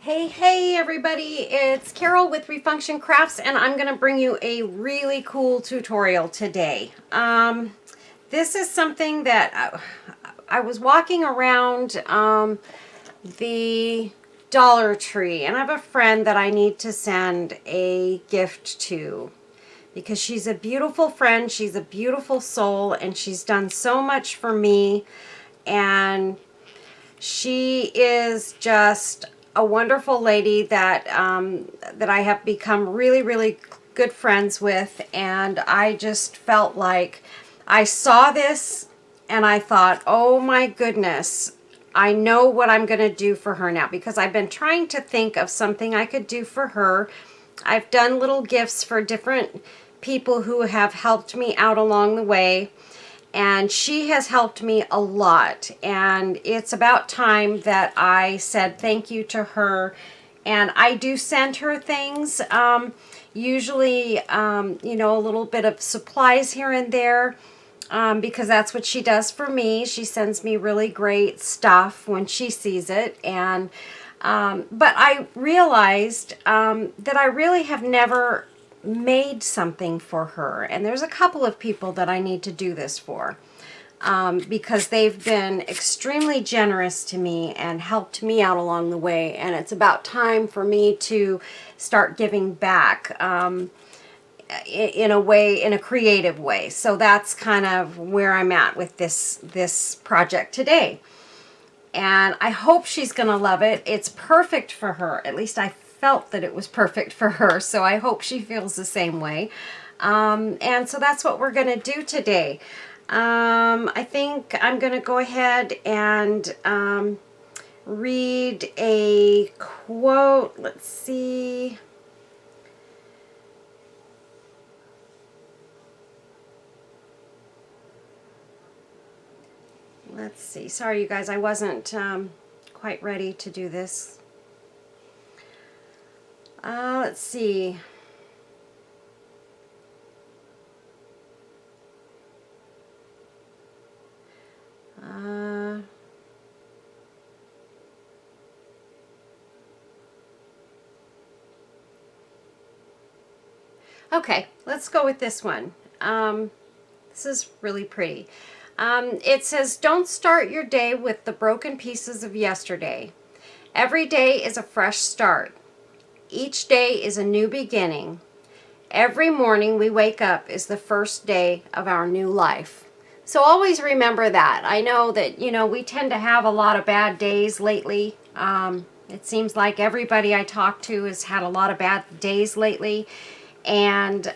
Hey everybody, it's Carol with Refunction Crafts, and I'm going to bring you a really cool tutorial today. This is something that I was walking around the Dollar Tree, and I have a friend that I need to send a gift to because she's a beautiful friend, she's a beautiful soul, and she's done so much for me, and she is just a wonderful lady that that I have become really good friends with, and I just felt like I saw this and I thought, oh my goodness, I know what I'm going to do for her now, because I've been trying to think of something I could do for her. I've done little gifts for different people who have helped me out along the way, and she has helped me a lot, and it's about time that I said thank you to her. And I do send her things, usually you know, a little bit of supplies here and there, because that's what she does for me. She sends me really great stuff when she sees it. And but I realized that I really have never made something for her, and there's a couple of people that I need to do this for, because they've been extremely generous to me and helped me out along the way, and it's about time for me to start giving back in a way, in a creative way. So that's kind of where I'm at with this project today, and I hope she's gonna love it. It's perfect for her. At least I felt that it was perfect for her, so I hope she feels the same way. And so that's what we're gonna do today. I think I'm gonna go ahead and read a quote. Let's see. Let's see. Sorry, you guys, I wasn't quite ready to do this. Let's see. Okay, let's go with this one. This is really pretty. It says, "Don't start your day with the broken pieces of yesterday. Every day is a fresh start. Each day is a new beginning. Every morning we wake up is the first day of our new life." So always remember that. I know that, you know, we tend to have a lot of bad days lately. It seems like everybody I talk to has had a lot of bad days lately. And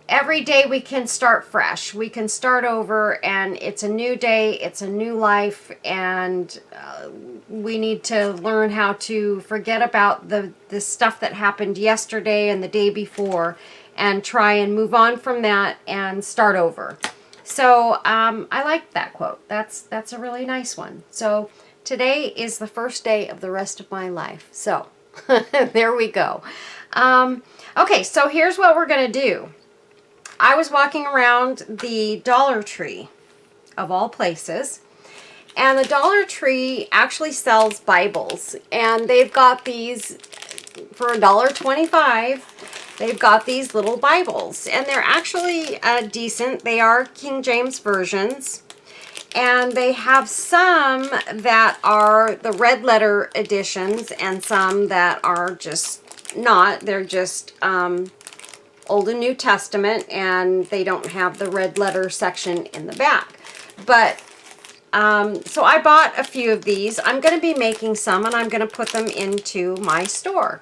every day we can start fresh. We can start over, and it's a new day, it's a new life, and we need to learn how to forget about the stuff that happened yesterday and the day before, and try and move on from that and start over. So I like that quote. That's a really nice one. So today is the first day of the rest of my life. So there we go. Okay, so here's what we're gonna do. I was walking around the Dollar Tree, of all places, and the Dollar Tree actually sells Bibles, and they've got these for $1.25. They've got these little Bibles, and they're actually decent. They are King James versions, and they have some that are the red letter editions and some that are just not. They're just Old and New Testament, and they don't have the red letter section in the back. But so I bought a few of these. I'm going to be making some, and I'm going to put them into my store.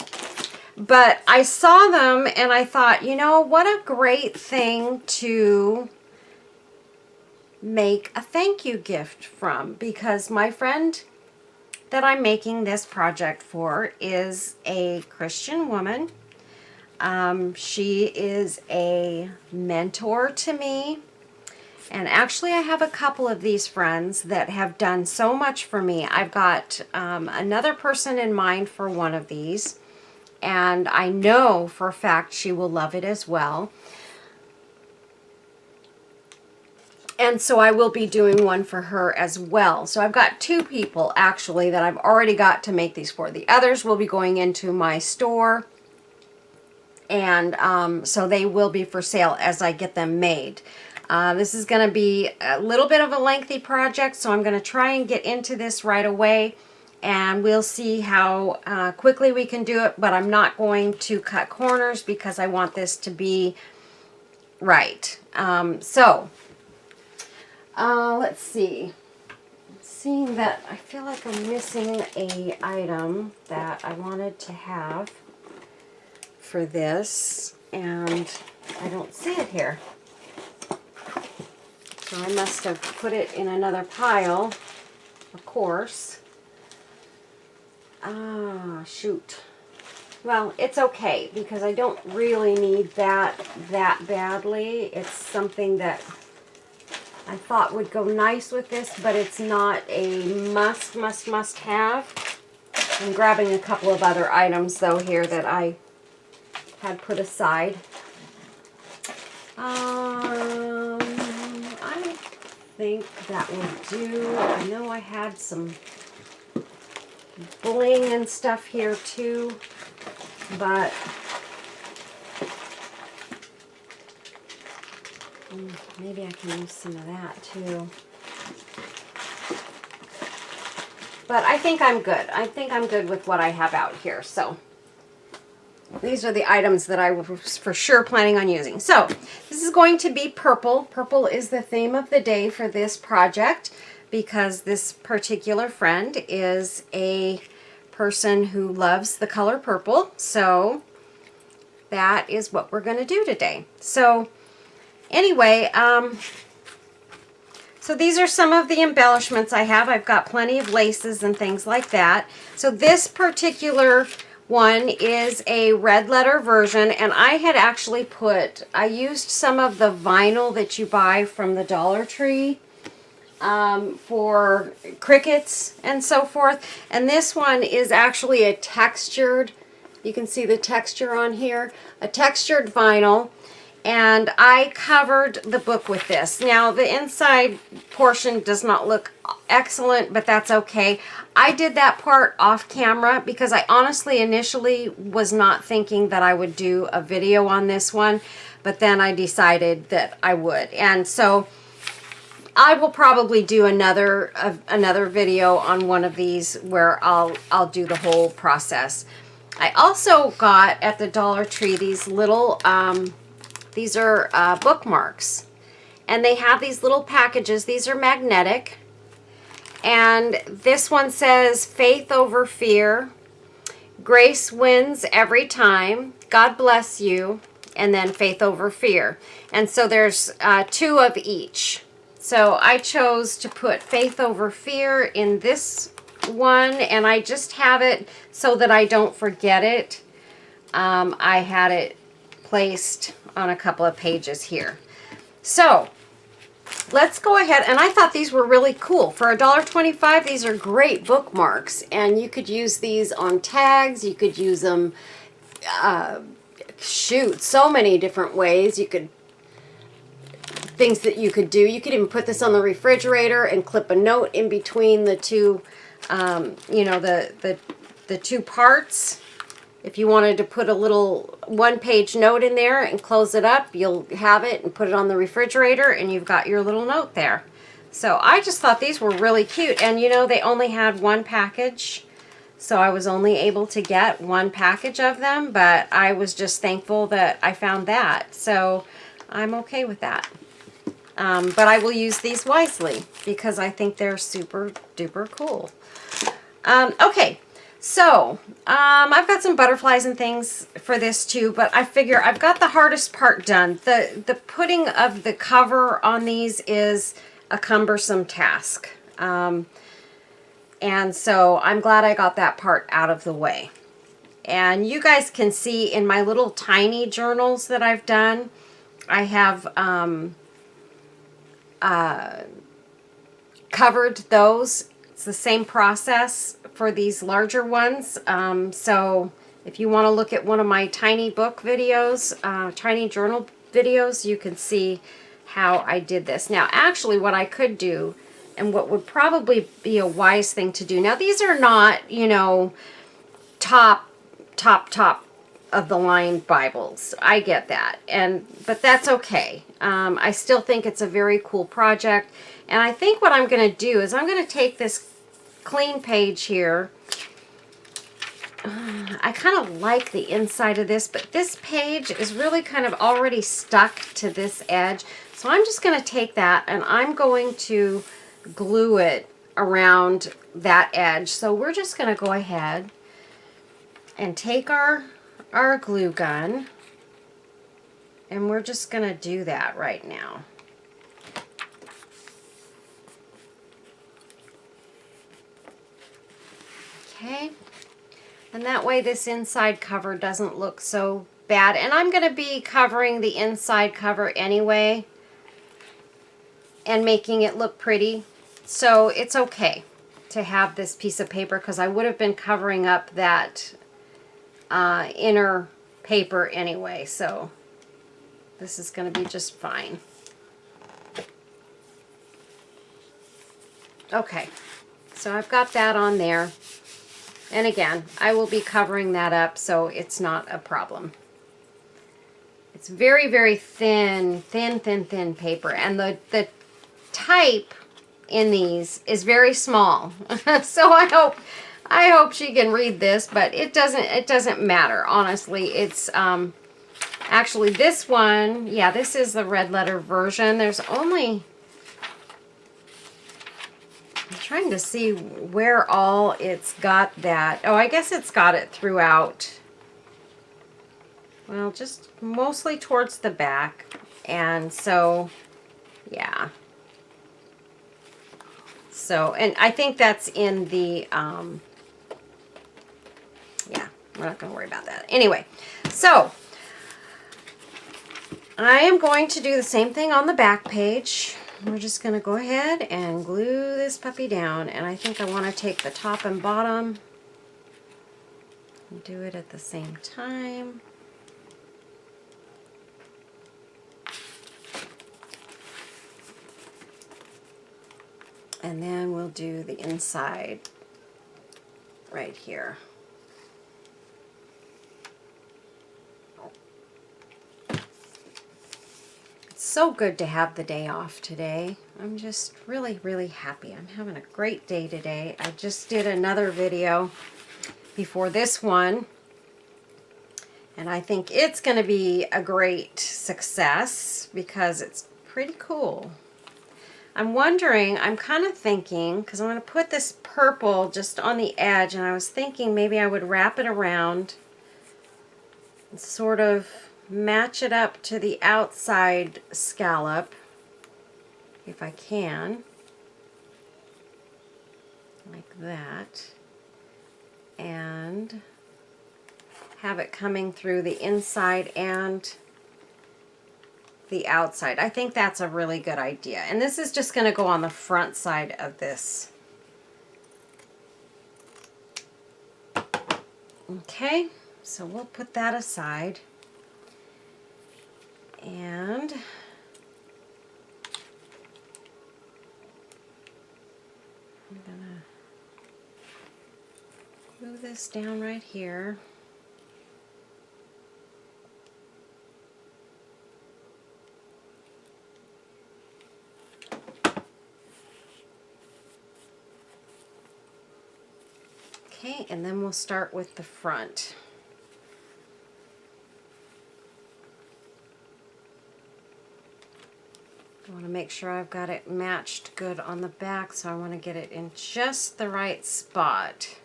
But I saw them and I thought, you know, what a great thing to make a thank you gift from, because my friend that I'm making this project for is a Christian woman. She is a mentor to me, and actually I have a couple of these friends that have done so much for me. I've got another person in mind for one of these, and I know for a fact she will love it as well. And so I will be doing one for her as well. So I've got 2 people actually that I've already got to make these for. The others will be going into my store. And so they will be for sale as I get them made. This is going to be a little bit of a lengthy project, so I'm going to try and get into this right away. And we'll see how quickly we can do it, but I'm not going to cut corners because I want this to be right. Let's see. Seeing that I feel like I'm missing a item that I wanted to have for this, and I don't see it here. So I must have put it in another pile, of course. Ah, shoot. Well, it's okay because I don't really need that badly. It's something that I thought would go nice with this, but it's not a must have. I'm grabbing a couple of other items though here that I had put aside. I think that will do. I know I had some bling and stuff here too, but maybe I can use some of that too. But I think I'm good. I think I'm good with what I have out here. So these are the items that I was for sure planning on using. So this is going to be purple. Purple is the theme of the day for this project because this particular friend is a person who loves the color purple. So that is what we're going to do today. So anyway, so these are some of the embellishments I have. I've got plenty of laces and things like that. So this particular one is a red letter version, and I had actually I used some of the vinyl that you buy from the Dollar Tree for crickets and so forth. And this one is actually a textured, you can see the texture on here, a textured vinyl. And I covered the book with this. Now, the inside portion does not look excellent, but that's okay. I did that part off camera because I honestly initially was not thinking that I would do a video on this one, but then I decided that I would. And so I will probably do another video on one of these where I'll do the whole process. I also got at the Dollar Tree these little these are bookmarks, and they have these little packages. These are magnetic, and this one says faith over fear, grace wins every time, God bless you, and then faith over fear. And so there's 2 of each. So I chose to put faith over fear in this one, and I just have it so that I don't forget it. I had it placed on a couple of pages here. So let's go ahead, and I thought these were really cool. For $1.25, these are great bookmarks, and you could use these on tags. You could use them, so many different ways. Things that you could do. You could even put this on the refrigerator and clip a note in between the two, the 2 parts. If you wanted to put a little 1-page note in there and close it up, you'll have it and put it on the refrigerator, and you've got your little note there. So I just thought these were really cute. And they only had 1 package, so I was only able to get 1 package of them, but I was just thankful that I found that. So I'm okay with that. But I will use these wisely because I think they're super duper cool. Okay. So, I've got some butterflies and things for this too, but I figure I've got the hardest part done. The putting of the cover on these is a cumbersome task. And so I'm glad I got that part out of the way. And you guys can see in my little tiny journals that I've done, I have covered those. It's the same process for these larger ones. So if you want to look at one of my tiny book videos, tiny journal videos, you can see how I did this. Now, actually, what I could do, and what would probably be a wise thing to do. Now, these are not, you know, top of the line Bibles. I get that, but that's okay. I still think it's a very cool project, and I think what I'm going to do is I'm going to take this clean page here. I kind of like the inside of this, but this page is really kind of already stuck to this edge. So I'm just going to take that and I'm going to glue it around that edge. So we're just going to go ahead and take our glue gun, and we're just going to do that right now. Okay. And that way this inside cover doesn't look so bad. And I'm going to be covering the inside cover anyway and making it look pretty. So it's okay to have this piece of paper because I would have been covering up that inner paper anyway. So this is going to be just fine. Okay, so I've got that on there. And again, I will be covering that up, so it's not a problem. It's very, very thin paper. And the type in these is very small. So I hope she can read this, but it doesn't matter, honestly. It's actually this one, yeah, this is the red letter version. There's only, I'm trying to see where all it's got that. Oh, I guess it's got it throughout. Well, just mostly towards the back. And so, yeah. So, and I think that's in the, yeah, we're not going to worry about that. Anyway, so I am going to do the same thing on the back page. We're just going to go ahead and glue this puppy down. And I think I want to take the top and bottom and do it at the same time. And then we'll do the inside right here. So good to have the day off today. I'm just really, really happy. I'm having a great day today. I just did another video before this one, and I think it's going to be a great success because it's pretty cool. I'm wondering, I'm kind of thinking, because I'm going to put this purple just on the edge, and I was thinking maybe I would wrap it around and sort of match it up to the outside scallop, if I can, like that, and have it coming through the inside and the outside. I think that's a really good idea. And this is just going to go on the front side of this. Okay, so we'll put that aside. And I'm gonna glue this down right here. Okay, and then we'll start with the front. I want to make sure I've got it matched good on the back, so I want to get it in just the right spot.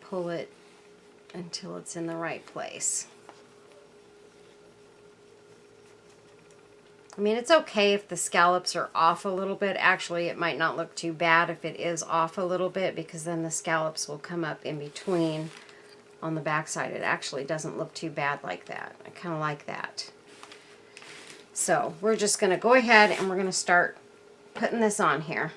Pull it until it's in the right place. I mean, it's okay if the scallops are off a little bit. Actually, it might not look too bad if it is off a little bit, because then the scallops will come up in between on the back side. It actually doesn't look too bad like that. I kind of like that. So we're just going to go ahead and we're going to start putting this on here.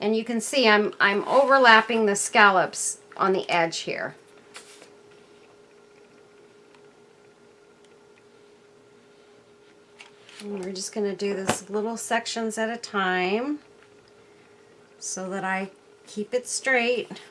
And you can see I'm overlapping the scallops on the edge here. And we're just going to do this little sections at a time so that I keep it straight.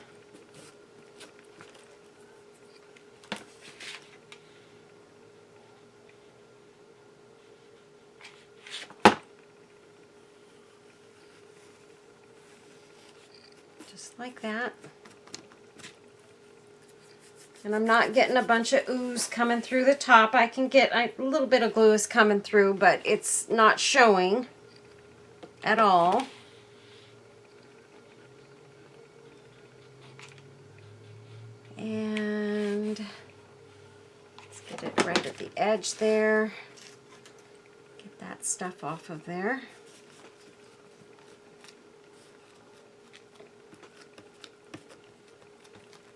Just like that. And I'm not getting a bunch of ooze coming through the top. I can get a little bit of glue is coming through, but it's not showing at all. And let's get it right at the edge there. Get that stuff off of there.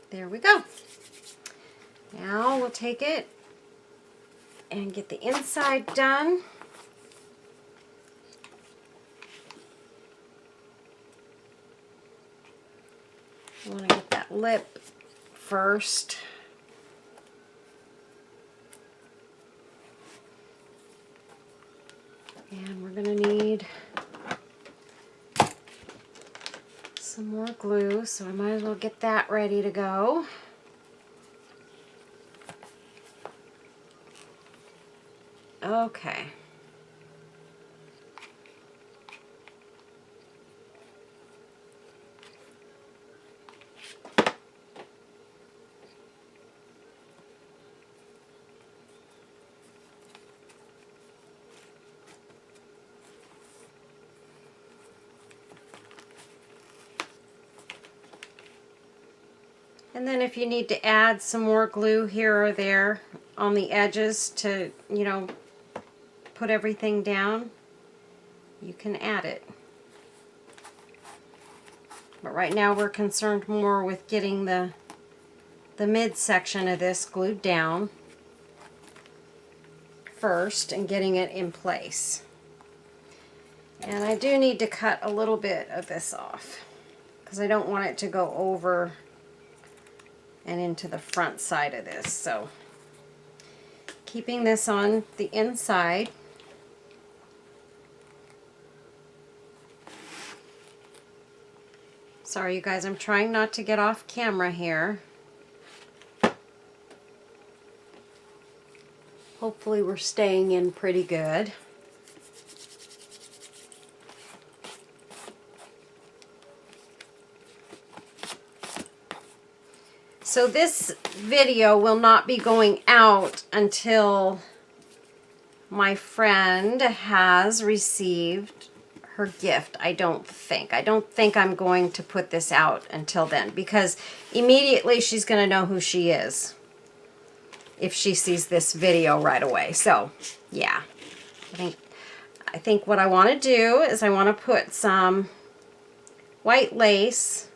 There we go. Now we'll take it and get the inside done. I want to get that lip first. And we're going to need some more glue, so I might as well get that ready to go. Okay. And then if you need to add some more glue here or there on the edges to, you know, put everything down, you can add it. But right now we're concerned more with getting the midsection of this glued down first and getting it in place. And I do need to cut a little bit of this off because I don't want it to go over and into the front side of this. So keeping this on the inside. Sorry you guys, I'm trying not to get off camera here. Hopefully we're staying in pretty good. So this video will not be going out until my friend has received her gift. I don't think I'm going to put this out until then, because immediately she's going to know who she is if she sees this video right away. So yeah, I think what I want to do is I want to put some white lace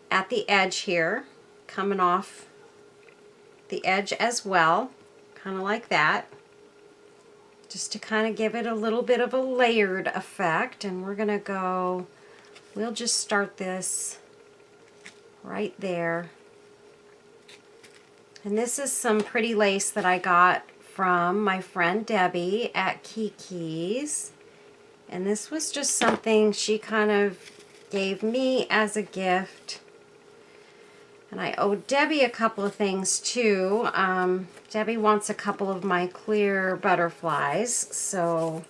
at the edge here, coming off the edge as well, kind of like that, just to kind of give it a little bit of a layered effect. And we're gonna go, we'll just start this right there. And this is some pretty lace that I got from my friend Debbie at Kiki's, and this was just something she kind of gave me as a gift. And I owe Debbie a couple of things too. Debbie wants a couple of my clear butterflies, so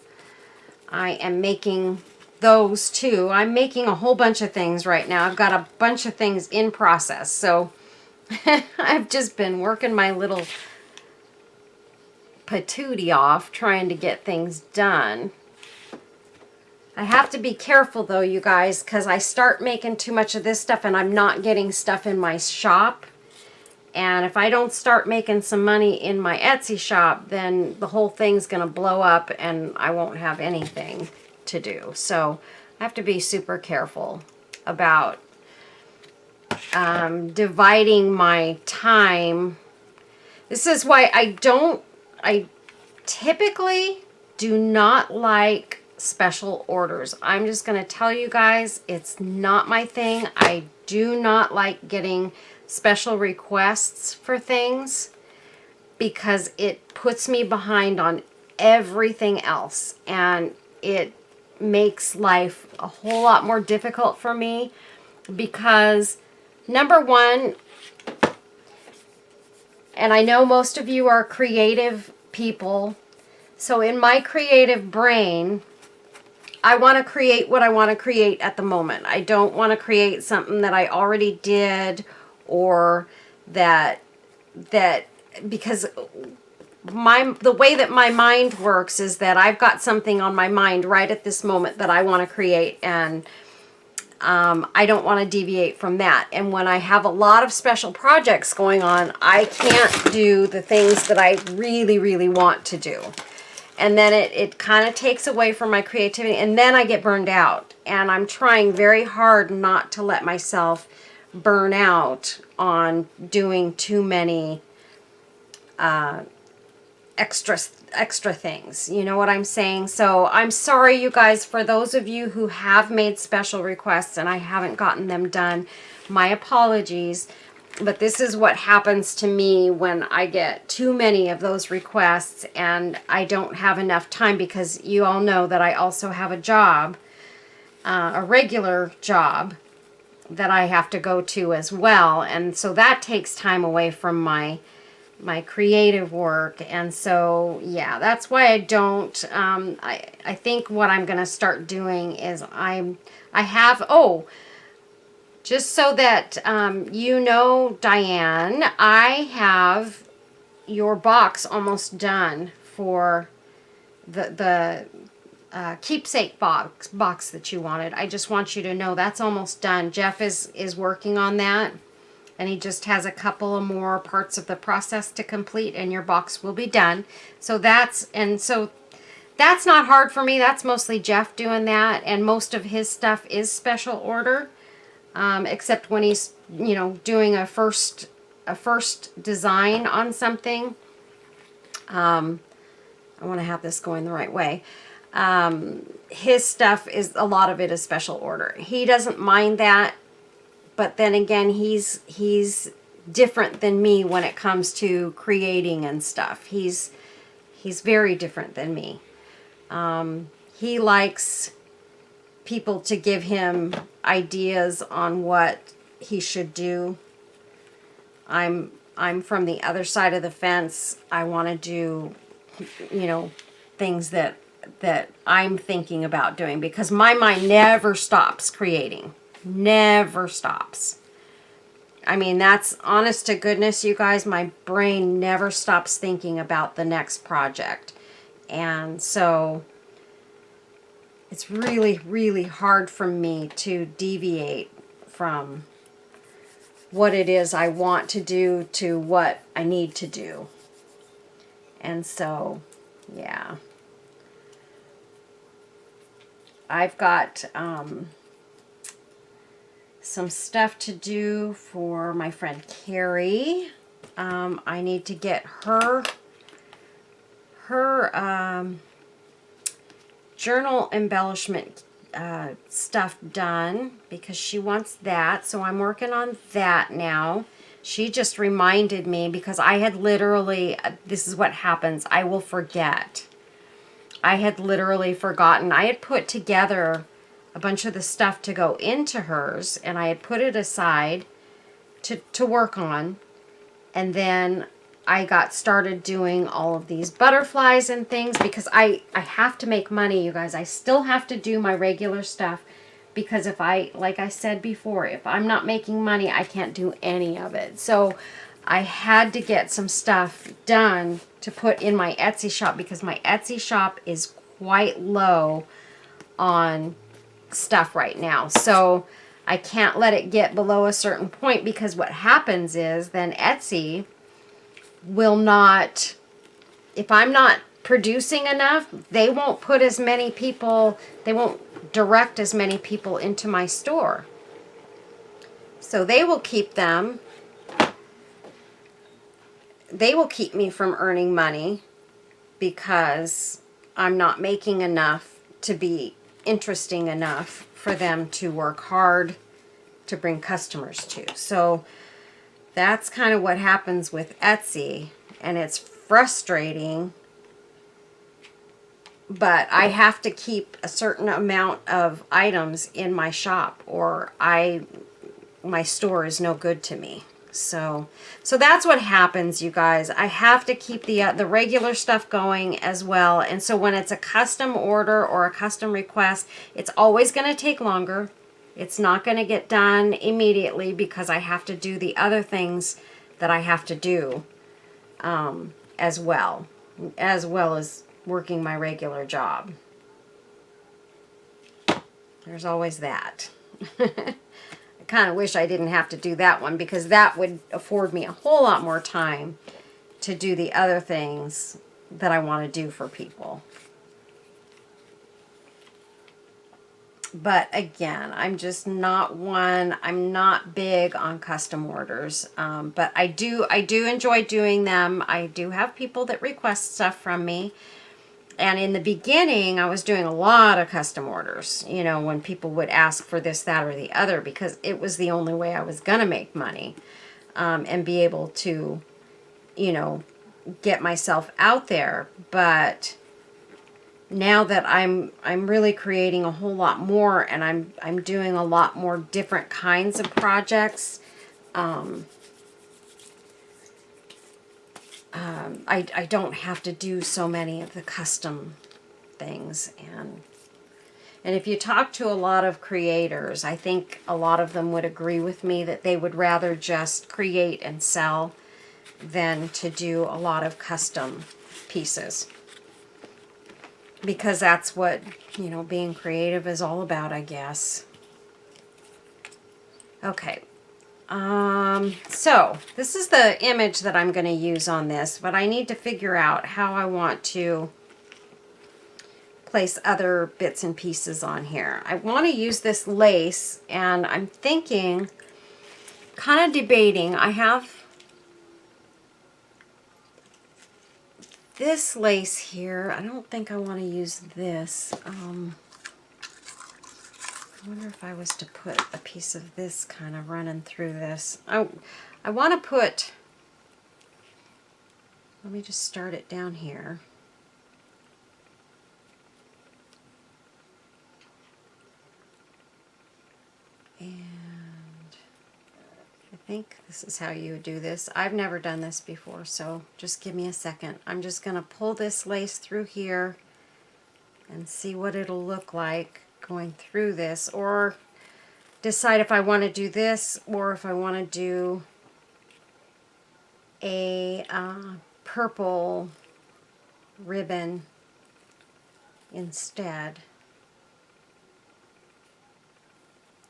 I am making those too. I'm making a whole bunch of things right now. I've got a bunch of things in process, so I've just been working my little patootie off trying to get things done. I have to be careful though, you guys, because I start making too much of this stuff and I'm not getting stuff in my shop. And if I don't start making some money in my Etsy shop, then the whole thing's going to blow up and I won't have anything to do. So I have to be super careful about dividing my time. This is why I typically do not like special orders. I'm just going to tell you guys, it's not my thing. I do not like getting special requests for things because it puts me behind on everything else, and it makes life a whole lot more difficult for me because, number one, and I know most of you are creative people, so in my creative brain, I want to create what I want to create at the moment. I don't want to create something that I already did, or that because the way that my mind works is that I've got something on my mind right at this moment that I want to create, and I don't want to deviate from that. And when I have a lot of special projects going on, I can't do the things that I really, really want to do. And then it kind of takes away from my creativity, and then I get burned out. And I'm trying very hard not to let myself burn out on doing too many extra things. You know what I'm saying? So I'm sorry, you guys, for those of you who have made special requests and I haven't gotten them done. My apologies. But this is what happens to me when I get too many of those requests and I don't have enough time, because you all know that I also have a job, a regular job that I have to go to as well. And so that takes time away from my creative work. And so, yeah, that's why I don't, I think what I'm going to start doing is just so that you know, Diane, I have your box almost done for the keepsake box that you wanted. I just want you to know that's almost done. Jeff is working on that, and he just has a couple of more parts of the process to complete, and your box will be done. So that's not hard for me. That's mostly Jeff doing that, and most of his stuff is special order. Except when he's, you know, doing a first design on something. I want to have this going the right way. His stuff is, a lot of it is special order. He doesn't mind that, but then again, he's different than me when it comes to creating and stuff. He's very different than me. He likes people to give him ideas on what he should do. I'm from the other side of the fence. I want to do, you know, things that I'm thinking about doing, because my mind never stops creating. Never stops. I mean, that's honest to goodness, you guys. My brain never stops thinking about the next project. And so it's really, really hard for me to deviate from what it is I want to do to what I need to do. And so, yeah. I've got some stuff to do for my friend Carrie. I need to get her journal embellishment stuff done, because she wants that. So I'm working on that now. She just reminded me, because I had literally, this is what happens, I will forget. I had literally forgotten. I had put together a bunch of the stuff to go into hers, and I had put it aside to work on. And then I got started doing all of these butterflies and things, because I have to make money, you guys. I still have to do my regular stuff, because if like I said before, if I'm not making money, I can't do any of it. So I had to get some stuff done to put in my Etsy shop, because my Etsy shop is quite low on stuff right now. So I can't let it get below a certain point, because what happens is then Etsy will not, if I'm not producing enough, they won't put as many people, they won't direct as many people into my store. So they will keep them, they will keep me from earning money, because I'm not making enough to be interesting enough for them to work hard to bring customers to. So that's kind of what happens with Etsy, and it's frustrating but I have to keep a certain amount of items in my shop, or my store is no good to me. So that's what happens, you guys. I have to keep the regular stuff going as well. And so when it's a custom order or a custom request, it's always going to take longer. It's not going to get done immediately because I have to do the other things that I have to do as well as working my regular job. There's always that. I kind of wish I didn't have to do that one, because that would afford me a whole lot more time to do the other things that I want to do for people. But again, I'm just not one. I'm not big on custom orders, but I do enjoy doing them. I do have people that request stuff from me. And in the beginning, I was doing a lot of custom orders, you know, when people would ask for this, that, or the other, because it was the only way I was going to make money and be able to, you know, get myself out there. But now that I'm really creating a whole lot more, and I'm doing a lot more different kinds of projects, I don't have to do so many of the custom things. And if you talk to a lot of creators, I think a lot of them would agree with me that they would rather just create and sell than to do a lot of custom pieces. Because that's what, you know, being creative is all about, I guess. Okay. So this is the image that I'm going to use on this, but I need to figure out how I want to place other bits and pieces on here. I want to use this lace, and I'm thinking, kind of debating. I have this lace here. I don't think I want to use this. I wonder if I was to put a piece of this kind of running through this. I want to put, let me just start it down here. And I think this is how you would do this. I've never done this before, so just give me a second. I'm just going to pull this lace through here and see what it'll look like going through this, or decide if I want to do this or if I want to do a purple ribbon instead.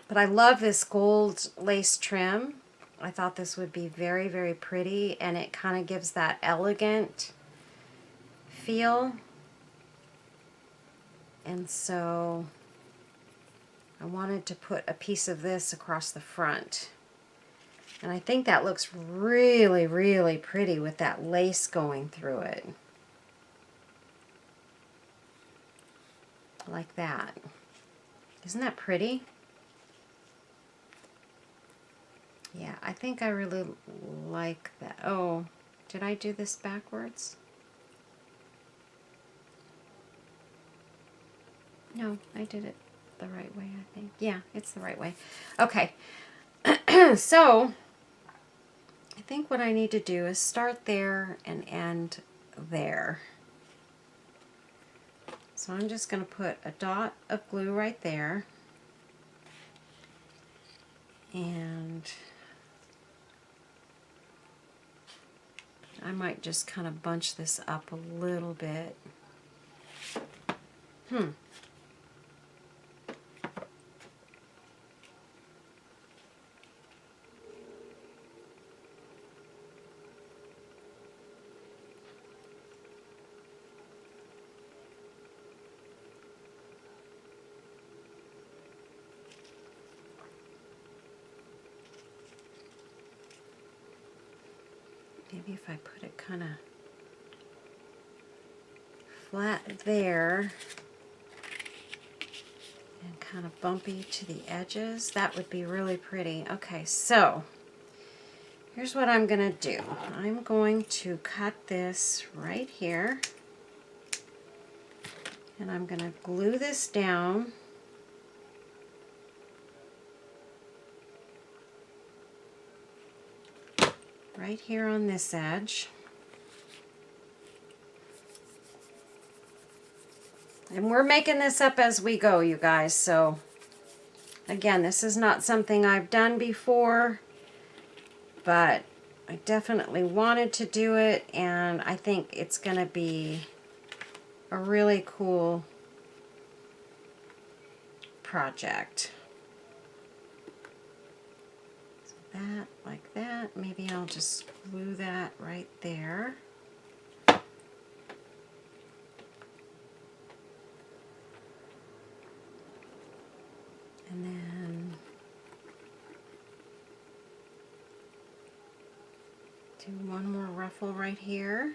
But I love this gold lace trim. I thought this would be very, very pretty, and it kind of gives that elegant feel. And so I wanted to put a piece of this across the front. And I think that looks really, really pretty with that lace going through it. Like that. Isn't that pretty? Yeah, I think I really like that. Oh, did I do this backwards? No, I did it the right way, I think. Yeah, it's the right way. Okay. So, I think what I need to do is start there and end there. So I'm just going to put a dot of glue right there. And I might just kind of bunch this up a little bit. Maybe if I put it kind of flat there and kind of bumpy to the edges, that would be really pretty. Okay, so here's what I'm going to do. I'm going to cut this right here, And I'm going to glue this down. Right here on this edge. And we're making this up as we go, you guys. So again, this is not something I've done before, but I definitely wanted to do it, and I think it's going to be a really cool project. So that, like that, maybe I'll just glue that right there. And then do one more ruffle right here.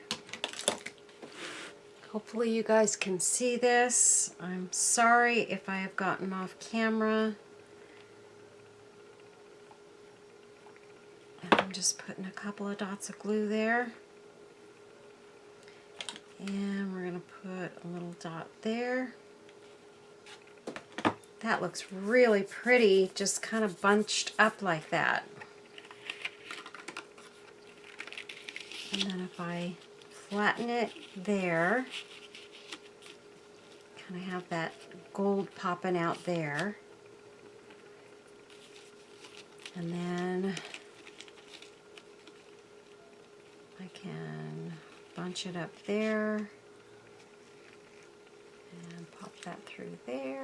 Hopefully you guys can see this. I'm sorry if I have gotten off camera. And I'm just putting a couple of dots of glue there. And we're going to put a little dot there. That looks really pretty, just kind of bunched up like that. And then if I flatten it there, kind of have that gold popping out there. And then I can bunch it up there and pop that through there.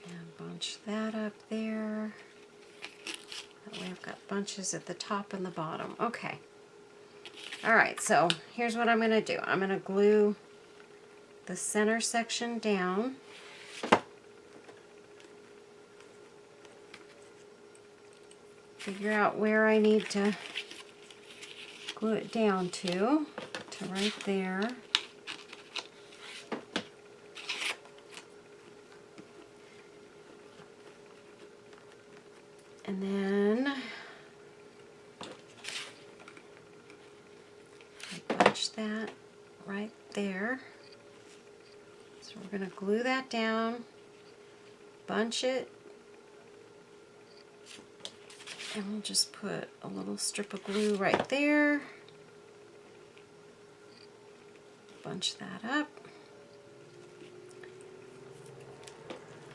And bunch that up there. That way I've got bunches at the top and the bottom. Okay. Alright, so here's what I'm going to do. I'm going to glue the center section down. Figure out where I need to glue it down to right there. And then I bunch that right there. So we're going to glue that down, bunch it, and we'll just put a little strip of glue right there. Bunch that up.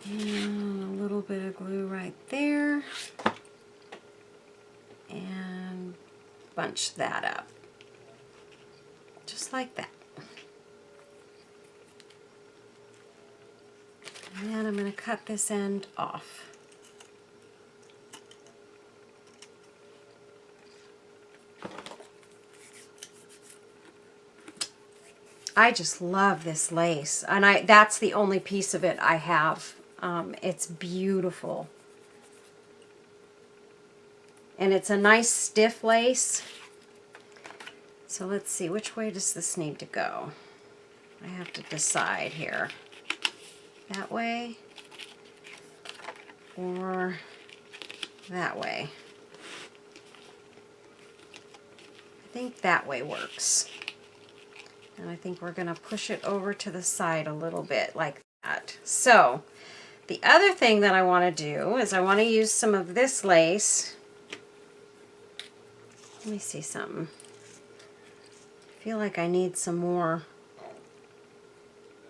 And a little bit of glue right there. And bunch that up. Just like that. And then I'm going to cut this end off. I just love this lace, and that's the only piece of it I have. It's beautiful. And it's a nice stiff lace. So let's see, which way does this need to go? I have to decide here. That way or that way. I think that way works. And I think we're going to push it over to the side a little bit like that. So the other thing that I want to do is I want to use some of this lace. Let me see something. I feel like I need some more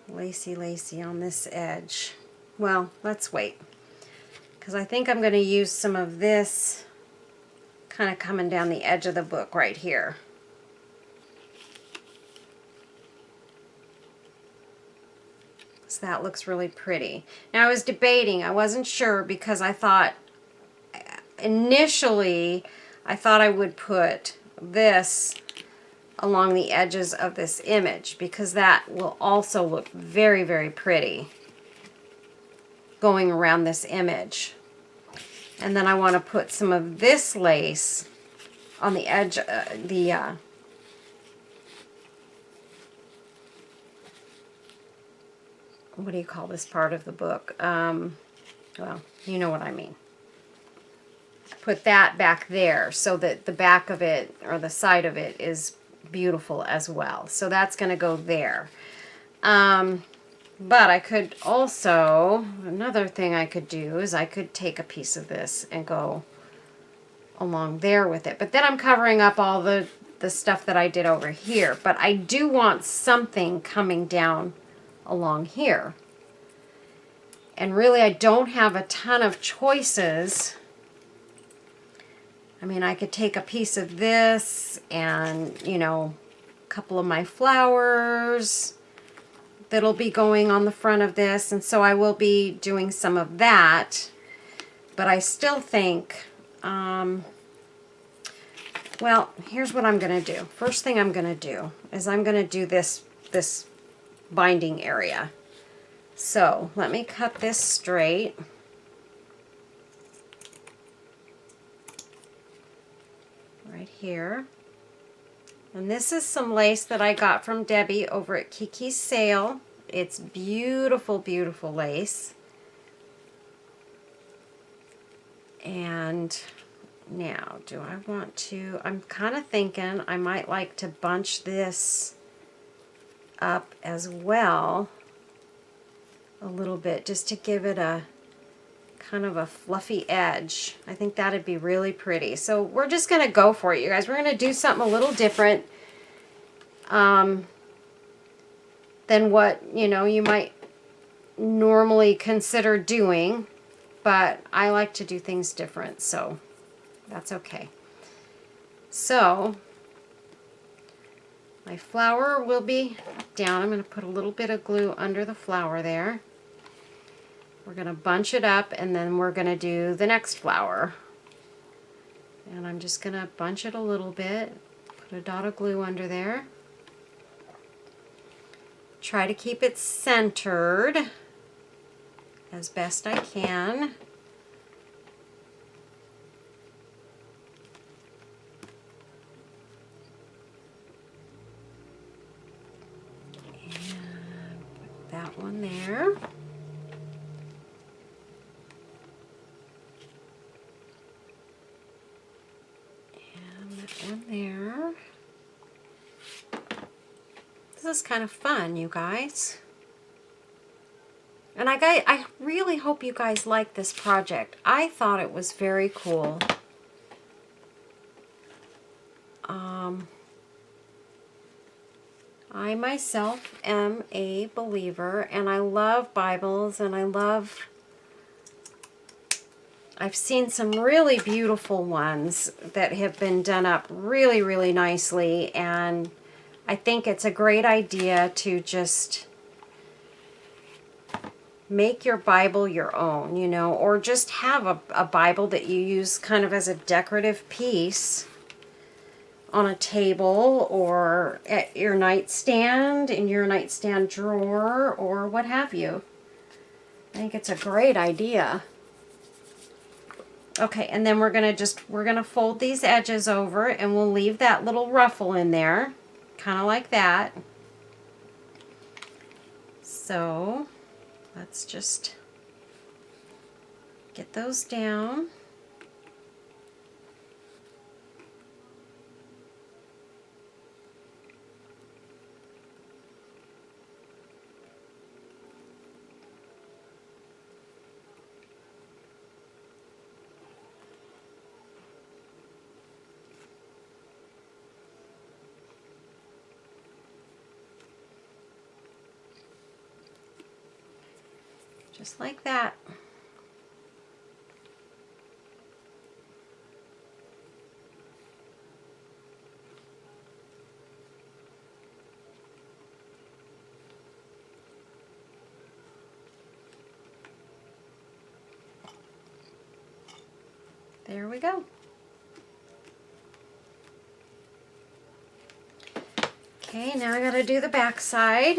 lacy on this edge. Well, let's wait, because I think I'm going to use some of this kind of coming down the edge of the book right here. So that looks really pretty. Now I was debating, I wasn't sure, because I thought initially I thought I would put this along the edges of this image, because that will also look very, very pretty going around this image. And then I want to put some of this lace on the edge, what do you call this part of the book? Well, you know what I mean. Put that back there so that the back of it or the side of it is beautiful as well. So that's going to go there. But I could also, another thing I could do is I could take a piece of this and go along there with it. But then I'm covering up all the stuff that I did over here. But I do want something coming down along here. And really, I don't have a ton of choices. I mean, I could take a piece of this and, you know, a couple of my flowers that'll be going on the front of this. And so I will be doing some of that. But I still think, well, here's what I'm going to do. First thing I'm going to do is I'm going to do this binding area. So let me cut this straight. Right here. And this is some lace that I got from Debbie over at Kiki's Sale. It's beautiful, beautiful lace. And now, do I want to, I'm kind of thinking I might like to bunch this up as well a little bit, just to give it a kind of a fluffy edge. I think that'd be really pretty. So we're just going to go for it, you guys. We're going to do something a little different than what, you know, you might normally consider doing, but I like to do things different, so that's okay. So my flower will be down. I'm going to put a little bit of glue under the flower there. We're going to bunch it up, and then we're going to do the next flower. And I'm just going to bunch it a little bit, put a dot of glue under there. Try to keep it centered as best I can. That one there. And that one there. This is kind of fun, you guys. And I really hope you guys like this project. I thought it was very cool. I myself am a believer, and I love Bibles, and I've seen some really beautiful ones that have been done up really, really nicely, and I think it's a great idea to just make your Bible your own, you know, or just have a Bible that you use kind of as a decorative piece on a table or at your nightstand, in your nightstand drawer, or what have you. I think it's a great idea. Okay, and then we're gonna fold these edges over, and we'll leave that little ruffle in there, kind of like that. So let's just get those down. Just like that. There we go. Okay, now I gotta do the back side.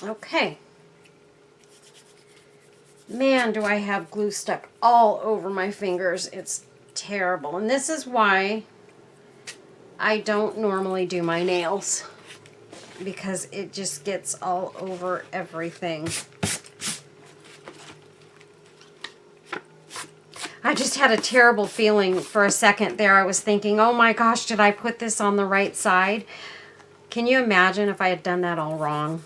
Okay. Man, do I have glue stuck all over my fingers. It's terrible. And this is why I don't normally do my nails, because it just gets all over everything. I just had a terrible feeling for a second there. I was thinking, oh my gosh, did I put this on the right side? Can you imagine if I had done that all wrong?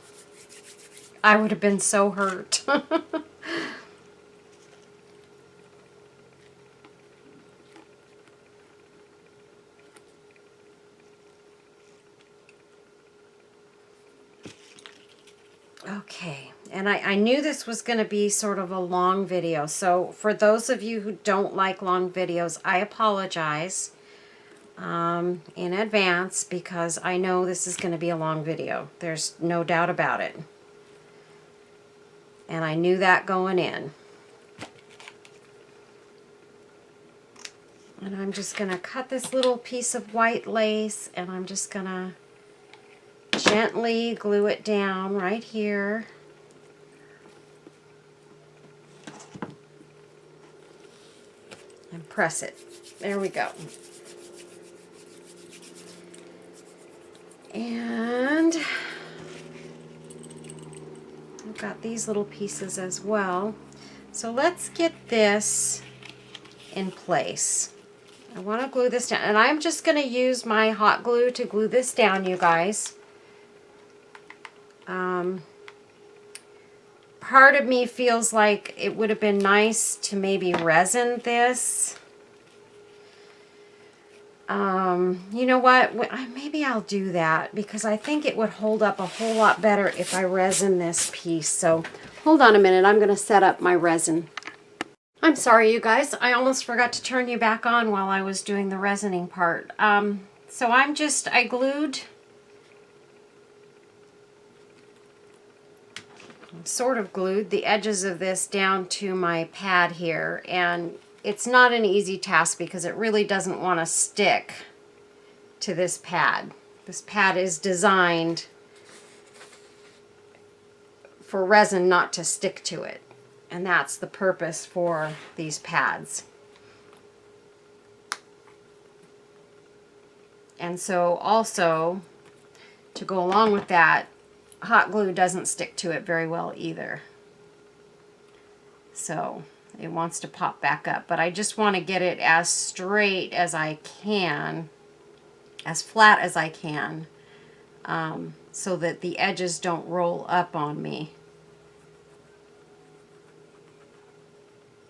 I would have been so hurt. Okay, and I knew this was going to be sort of a long video, so for those of you who don't like long videos, I apologize in advance, because I know this is going to be a long video. There's no doubt about it. And I knew that going in. And I'm just going to cut this little piece of white lace, and I'm just going to gently glue it down right here. And press it. There we go. And I've got these little pieces as well. So let's get this in place. I want to glue this down, and I'm just going to use my hot glue to glue this down, you guys. Part of me feels like it would have been nice to maybe resin this. You know what? Maybe I'll do that, because I think it would hold up a whole lot better if I resin this piece. So hold on a minute. I'm going to set up my resin. I'm sorry, you guys. I almost forgot to turn you back on while I was doing the resining part. So I glued, sort of glued the edges of this down to my pad here, and it's not an easy task because it really doesn't want to stick to this pad. This pad is designed for resin not to stick to it, and that's the purpose for these pads. And so also, to go along with that, hot glue doesn't stick to it very well either. So it wants to pop back up, but I just want to get it as straight as I can, as flat as I can, so that the edges don't roll up on me.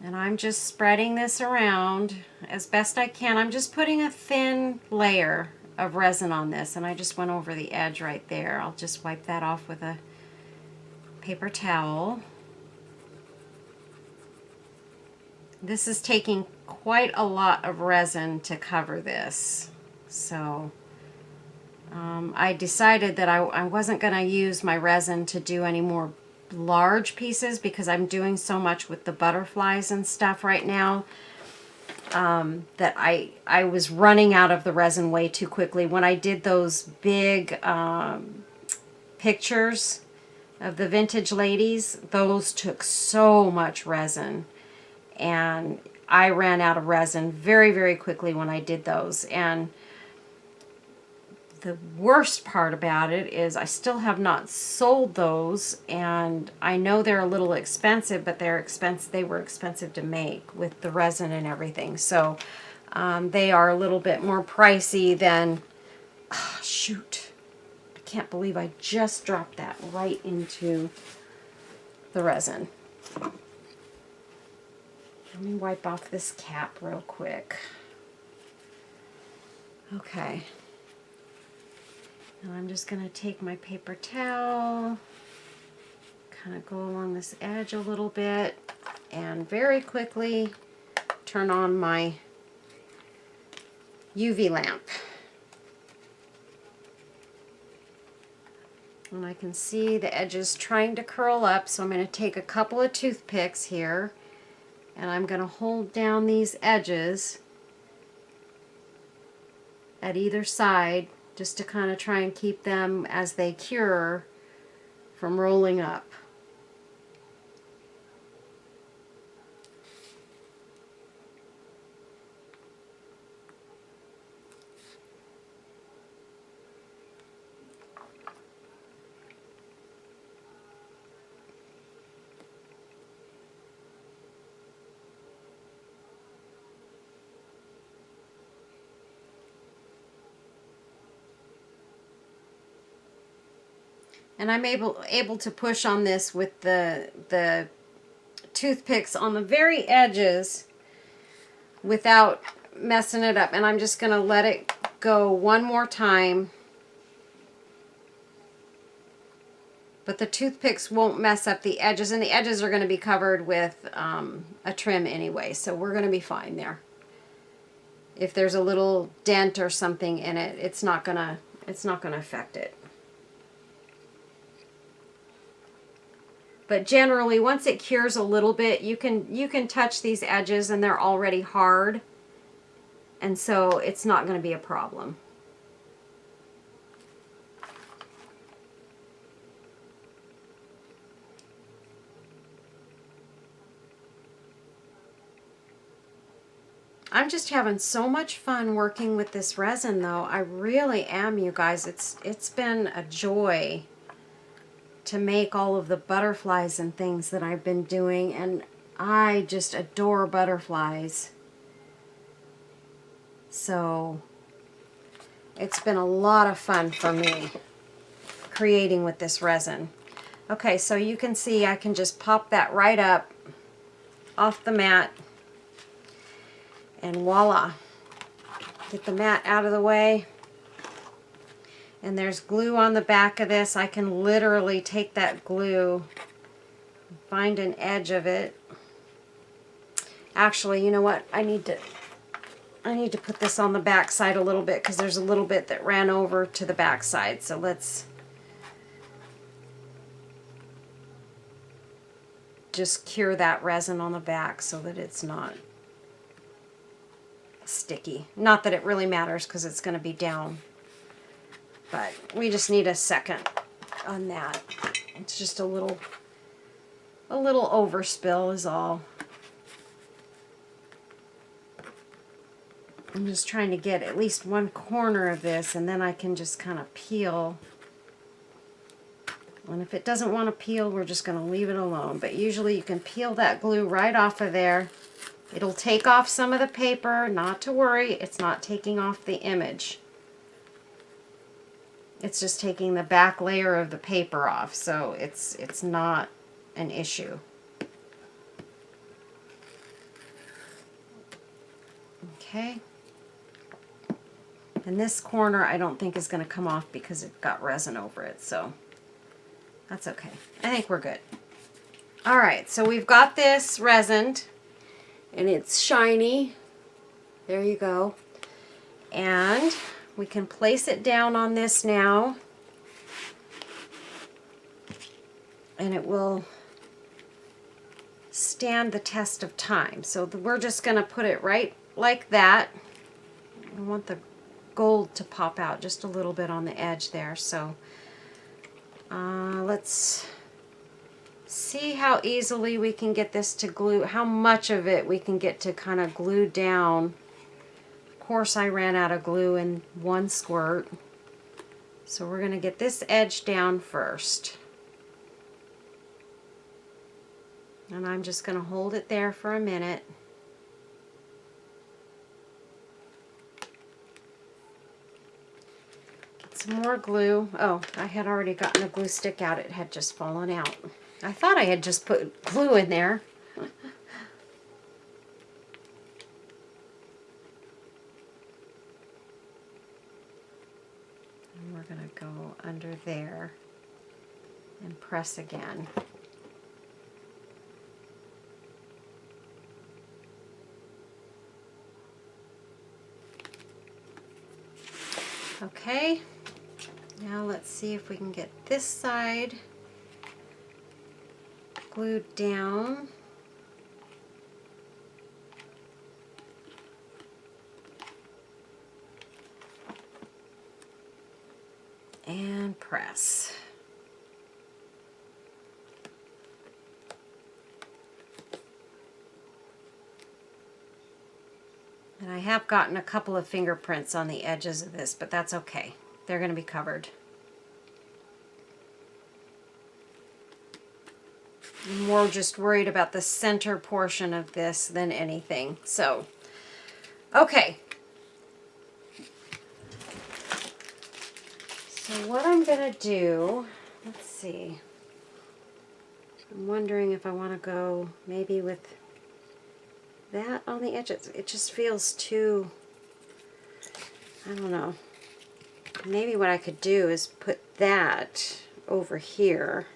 And I'm just spreading this around as best I can. I'm just putting a thin layer of resin on this, and I just went over the edge right there. I'll just wipe that off with a paper towel. This is taking quite a lot of resin to cover this. So I decided that I wasn't going to use my resin to do any more large pieces, because I'm doing so much with the butterflies and stuff right now, that I was running out of the resin way too quickly. When I did those big pictures of the vintage ladies, those took so much resin, and I ran out of resin very, very quickly when I did those. And the worst part about it is I still have not sold those, and I know they're a little expensive, but they were expensive to make with the resin and everything. So they are a little bit more pricey than, shoot, I can't believe I just dropped that right into the resin. Let me wipe off this cap real quick. Okay. Now I'm just going to take my paper towel, kind of go along this edge a little bit, and very quickly turn on my UV lamp. And I can see the edges trying to curl up, so I'm going to take a couple of toothpicks here, and I'm going to hold down these edges at either side, just to kind of try and keep them, as they cure, from rolling up. And I'm able to push on this with the toothpicks on the very edges without messing it up. And I'm just going to let it go one more time. But the toothpicks won't mess up the edges, and the edges are going to be covered with a trim anyway, so we're going to be fine there. If there's a little dent or something in it, it's not gonna affect it. But generally, once it cures a little bit, you can touch these edges and they're already hard. And so it's not going to be a problem. I'm just having so much fun working with this resin though. I really am, you guys. It's been a joy to make all of the butterflies and things that I've been doing, and I just adore butterflies. So it's been a lot of fun for me creating with this resin. Okay, so you can see I can just pop that right up off the mat, and voila. Get the mat out of the way. And there's glue on the back of this. I can literally take that glue, find an edge of it. Actually, you know what? I need to put this on the back side a little bit because there's a little bit that ran over to the back side. So let's just cure that resin on the back so that it's not sticky. Not that it really matters because it's going to be down. But we just need a second on that. It's just a little overspill is all. I'm just trying to get at least one corner of this, and then I can just kind of peel. And if it doesn't want to peel, we're just going to leave it alone. But usually you can peel that glue right off of there. It'll take off some of the paper. Not to worry, it's not taking off the image. It's just taking the back layer of the paper off, so it's not an issue. Okay. And this corner I don't think is going to come off because it got resin over it, so that's okay. I think we're good. All right, so we've got this resined, and it's shiny. There you go. And we can place it down on this now, and it will stand the test of time. So we're just going to put it right like that. I want the gold to pop out just a little bit on the edge there. So let's see how easily we can get this to glue, how much of it we can get to kind of glue down. Of course, I ran out of glue in one squirt. So we're going to get this edge down first. And I'm just going to hold it there for a minute. Get some more glue. Oh, I had already gotten the glue stick out. It had just fallen out. I thought I had just put glue in there. And we're going to go under there and press again. Okay, now let's see if we can get this side glued down. And press. And I have gotten a couple of fingerprints on the edges of this, but that's okay. They're going to be covered. I'm more just worried about the center portion of this than anything. So, okay. So what I'm going to do, let's see. I'm wondering if I want to go maybe with that on the edges. It just feels too, I don't know. Maybe what I could do is put that over here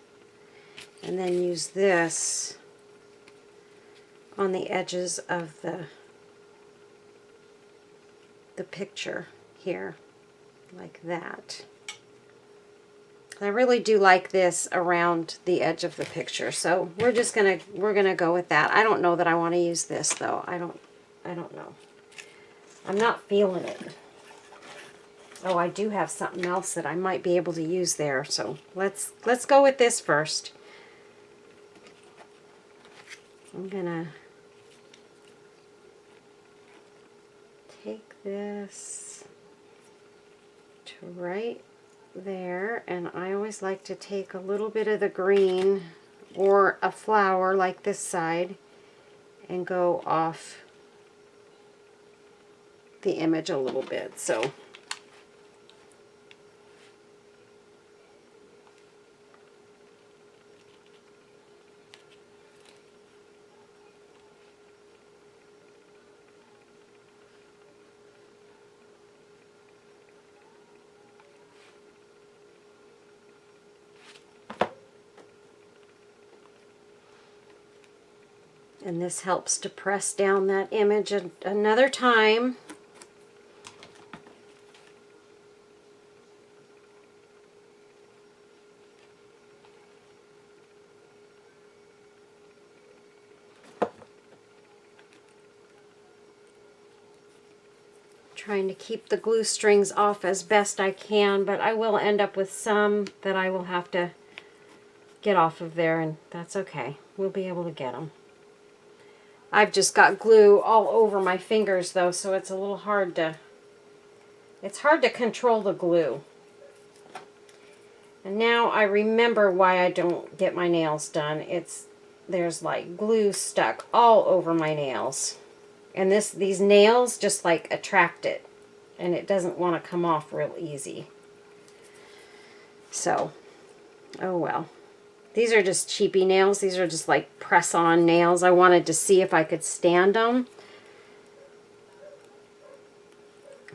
and then use this on the edges of the picture here, like that. I really do like this around the edge of the picture, so we're gonna go with that. I don't know that I want to use this though. I don't know. I'm not feeling it. Oh, I do have something else that I might be able to use there, so let's go with this first. I'm gonna take this to right there, and I always like to take a little bit of the green or a flower like this side and go off the image a little bit. So and this helps to press down that image another time. Trying to keep the glue strings off as best I can, but I will end up with some that I will have to get off of there, and that's okay. We'll be able to get them. I've just got glue all over my fingers though, so it's a little hard to, it's hard to control the glue. And now I remember why I don't get my nails done. There's like glue stuck all over my nails. And these nails just like attract it, and it doesn't want to come off real easy. So, oh well. These are just cheapy nails. These are just like press-on nails. I wanted to see if I could stand them.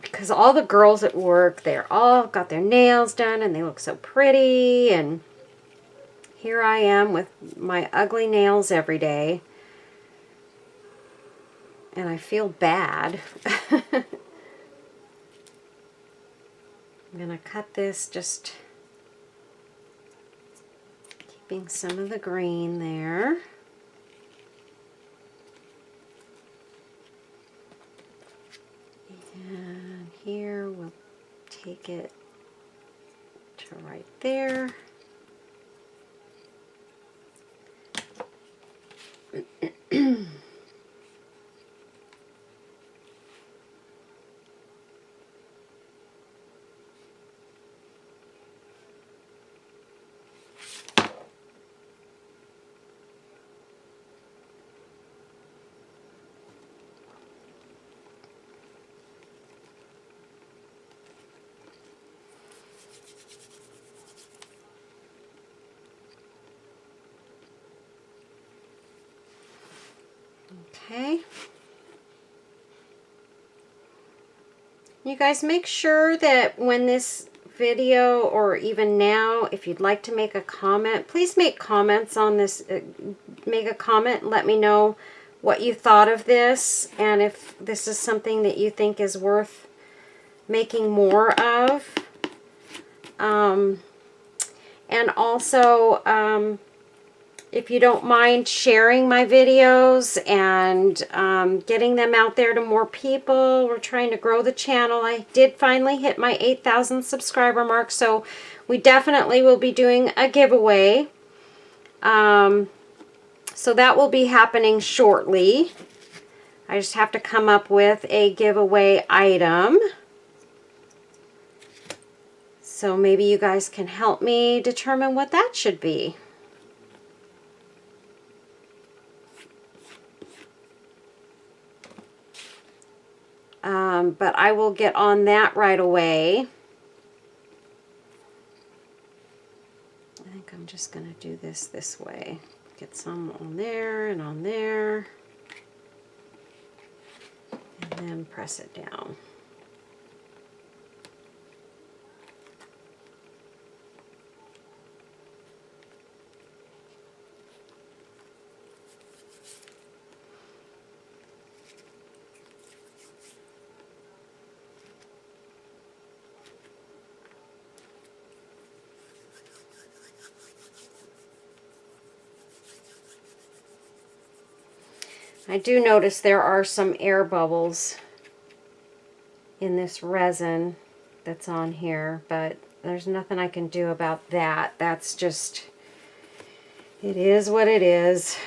Because all the girls at work, they're all got their nails done and they look so pretty. And here I am with my ugly nails every day. And I feel bad. I'm going to cut this, just keeping some of the green there. And here we'll take it to right there. Okay. You guys make sure that when this video, or even now, if you'd like to make a comment, please make comments on this. Make a comment and let me know what you thought of this, and if this is something that you think is worth making more of. And also, if you don't mind sharing my videos and getting them out there to more people. We're trying to grow the channel. I did finally hit my 8,000 subscriber mark, so we definitely will be doing a giveaway. So that will be happening shortly. I just have to come up with a giveaway item. So maybe you guys can help me determine what that should be. But I will get on that right away. I think I'm just going to do this way. Get some on there and on there. And then press it down. I do notice there are some air bubbles in this resin that's on here, but there's nothing I can do about that. That's just, it is what it is.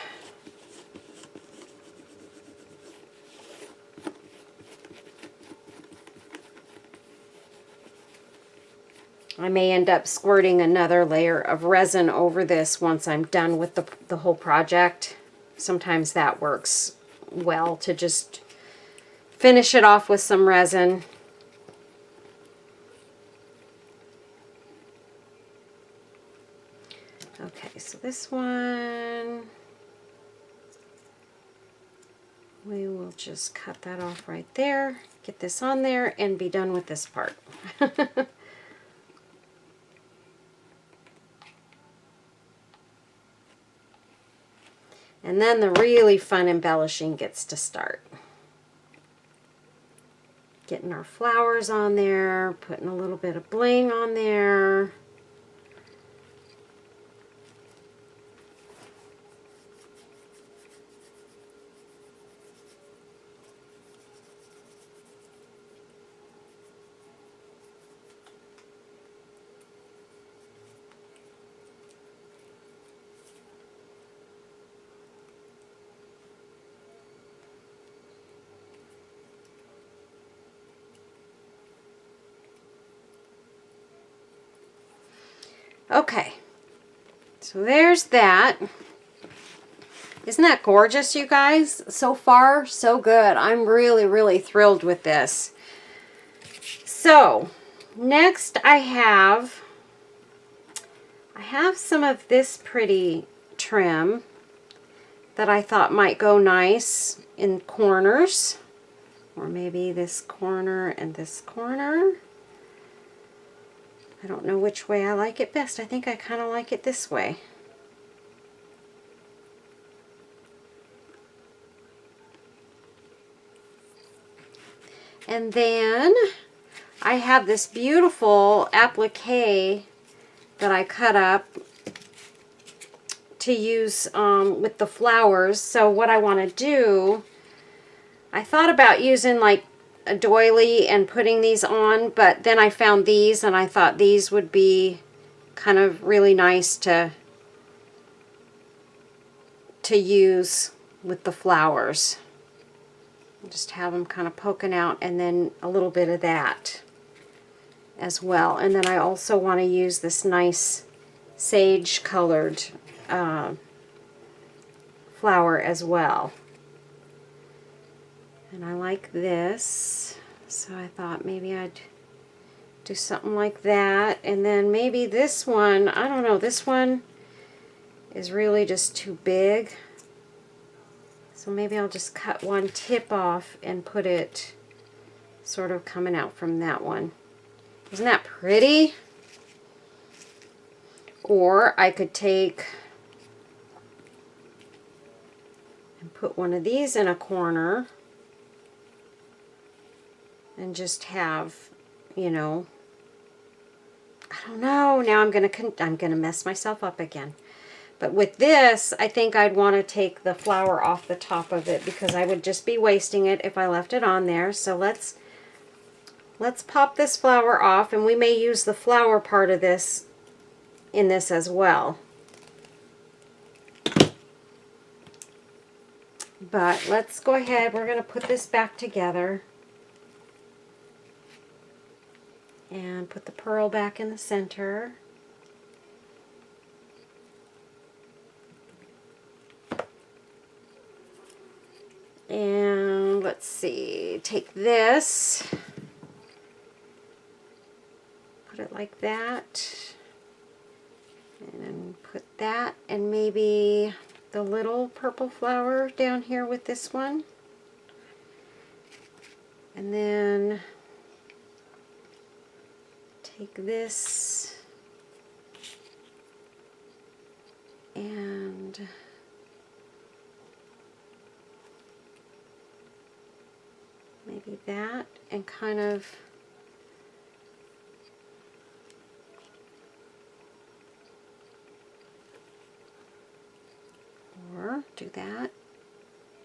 I may end up squirting another layer of resin over this once I'm done with the whole project. Sometimes that works well, to just finish it off with some resin. Okay, so this one, we will just cut that off right there, get this on there, and be done with this part. And then the really fun embellishing gets to start. Getting our flowers on there, putting a little bit of bling on there. Okay, so there's that. Isn't that gorgeous, you guys? So far, so good. I'm really, really thrilled with this. So, next I have some of this pretty trim that I thought might go nice in corners, or maybe this corner and this corner. I don't know which way I like it best. I think I kind of like it this way. And then I have this beautiful applique that I cut up to use with the flowers. So what I want to do, I thought about using like a doily and putting these on, but then I found these and I thought these would be kind of really nice to use with the flowers. Just have them kind of poking out, and then a little bit of that as well. And then I also want to use this nice sage colored flower as well. And I like this, so I thought maybe I'd do something like that. And then maybe this one, I don't know, this one is really just too big. So maybe I'll just cut one tip off and put it sort of coming out from that one. Isn't that pretty? Or I could take and put one of these in a corner and just have, you know, I don't know. Now I'm gonna mess myself up again. But with this, I think I'd want to take the flower off the top of it, because I would just be wasting it if I left it on there. So let's pop this flower off, and we may use the flower part of this in this as well. But let's go ahead. We're going to put this back together. And put the pearl back in the center. And let's see, take this, put it like that, and then put that and maybe the little purple flower down here with this one. And then take this and maybe that, and kind of or do that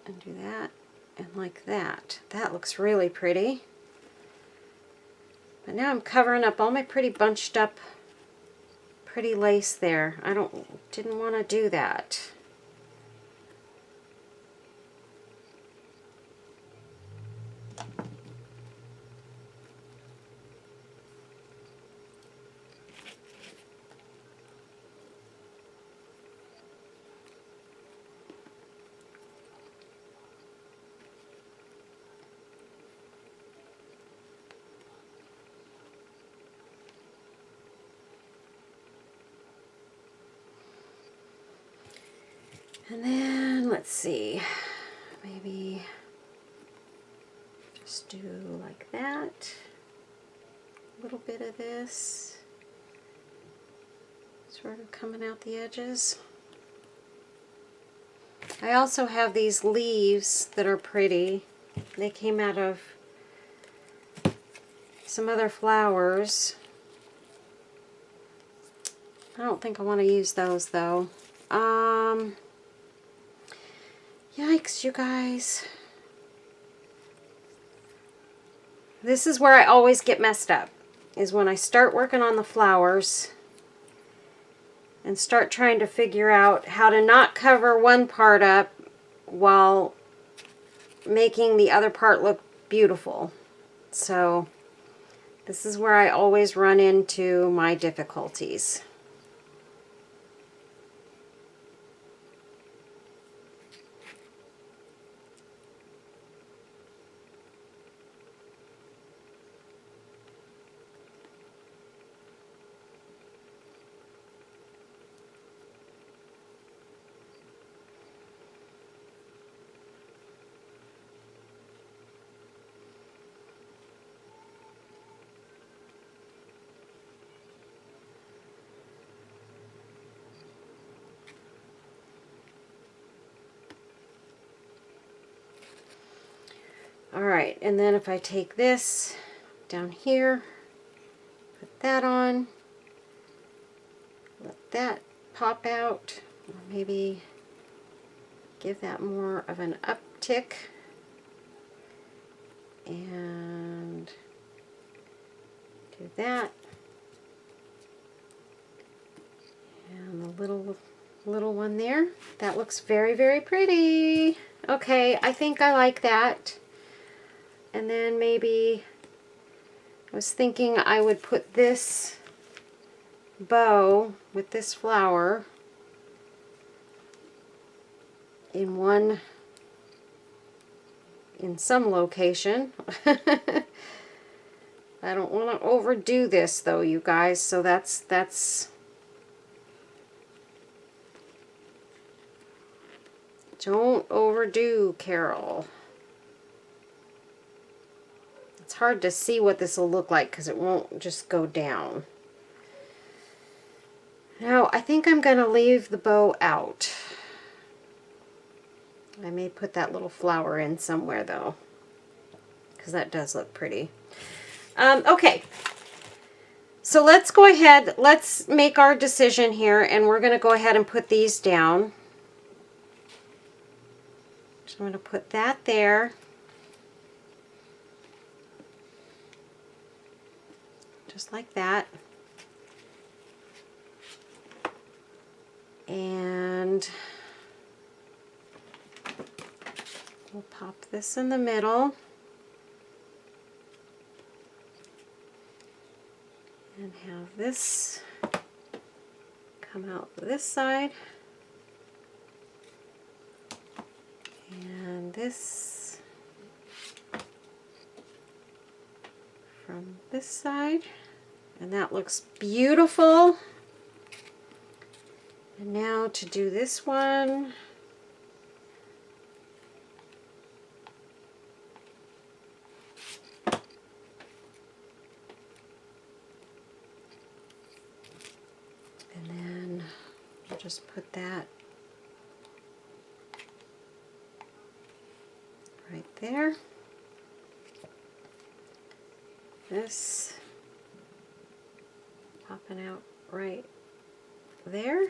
and do that and like that. That looks really pretty. But now I'm covering up all my pretty bunched up pretty lace there. Didn't want to do that. And then, let's see, maybe just do like that, a little bit of this, sort of coming out the edges. I also have these leaves that are pretty. They came out of some other flowers. I don't think I want to use those though. Yikes, you guys. This is where I always get messed up, is when I start working on the flowers and start trying to figure out how to not cover one part up while making the other part look beautiful. So this is where I always run into my difficulties. Alright, and then if I take this down here, put that on, let that pop out, or maybe give that more of an uptick, and do that, and the little one there. That looks very, very pretty. Okay, I think I like that. And then maybe I was thinking I would put this bow with this flower in some location. I don't want to overdo this though, you guys, so that's don't overdo, Carol. It's hard to see what this will look like because it won't just go down. Now, I think I'm going to leave the bow out. I may put that little flower in somewhere though, because that does look pretty. Okay, so let's go ahead, let's make our decision here, and we're going to go ahead and put these down. So I'm going to put that there. Just like that. And we'll pop this in the middle. And have this come out this side. And this from this side. And that looks beautiful. And now to do this one. And then I'll just put that right there. This popping out right there.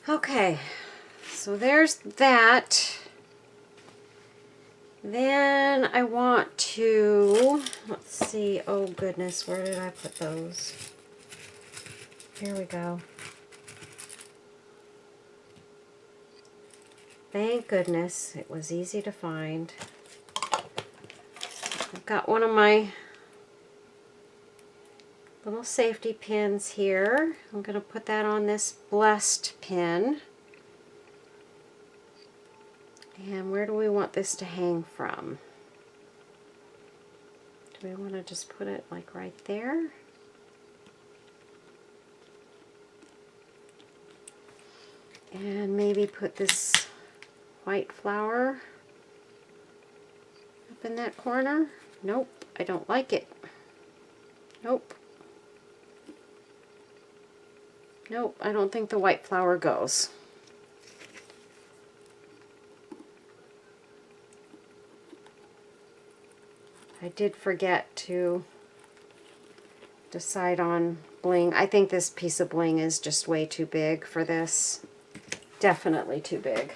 Okay, so there's that. Then I want to, let's see, oh goodness, where did I put those? Here we go. Thank goodness, it was easy to find. I've got one of my little safety pins here. I'm going to put that on this blessed pin. And where do we want this to hang from? Do we want to just put it like right there? And maybe put this white flower up in that corner? Nope, I don't like it. Nope. Nope, I don't think the white flower goes. I did forget to decide on bling. I think this piece of bling is just way too big for this. Definitely too big.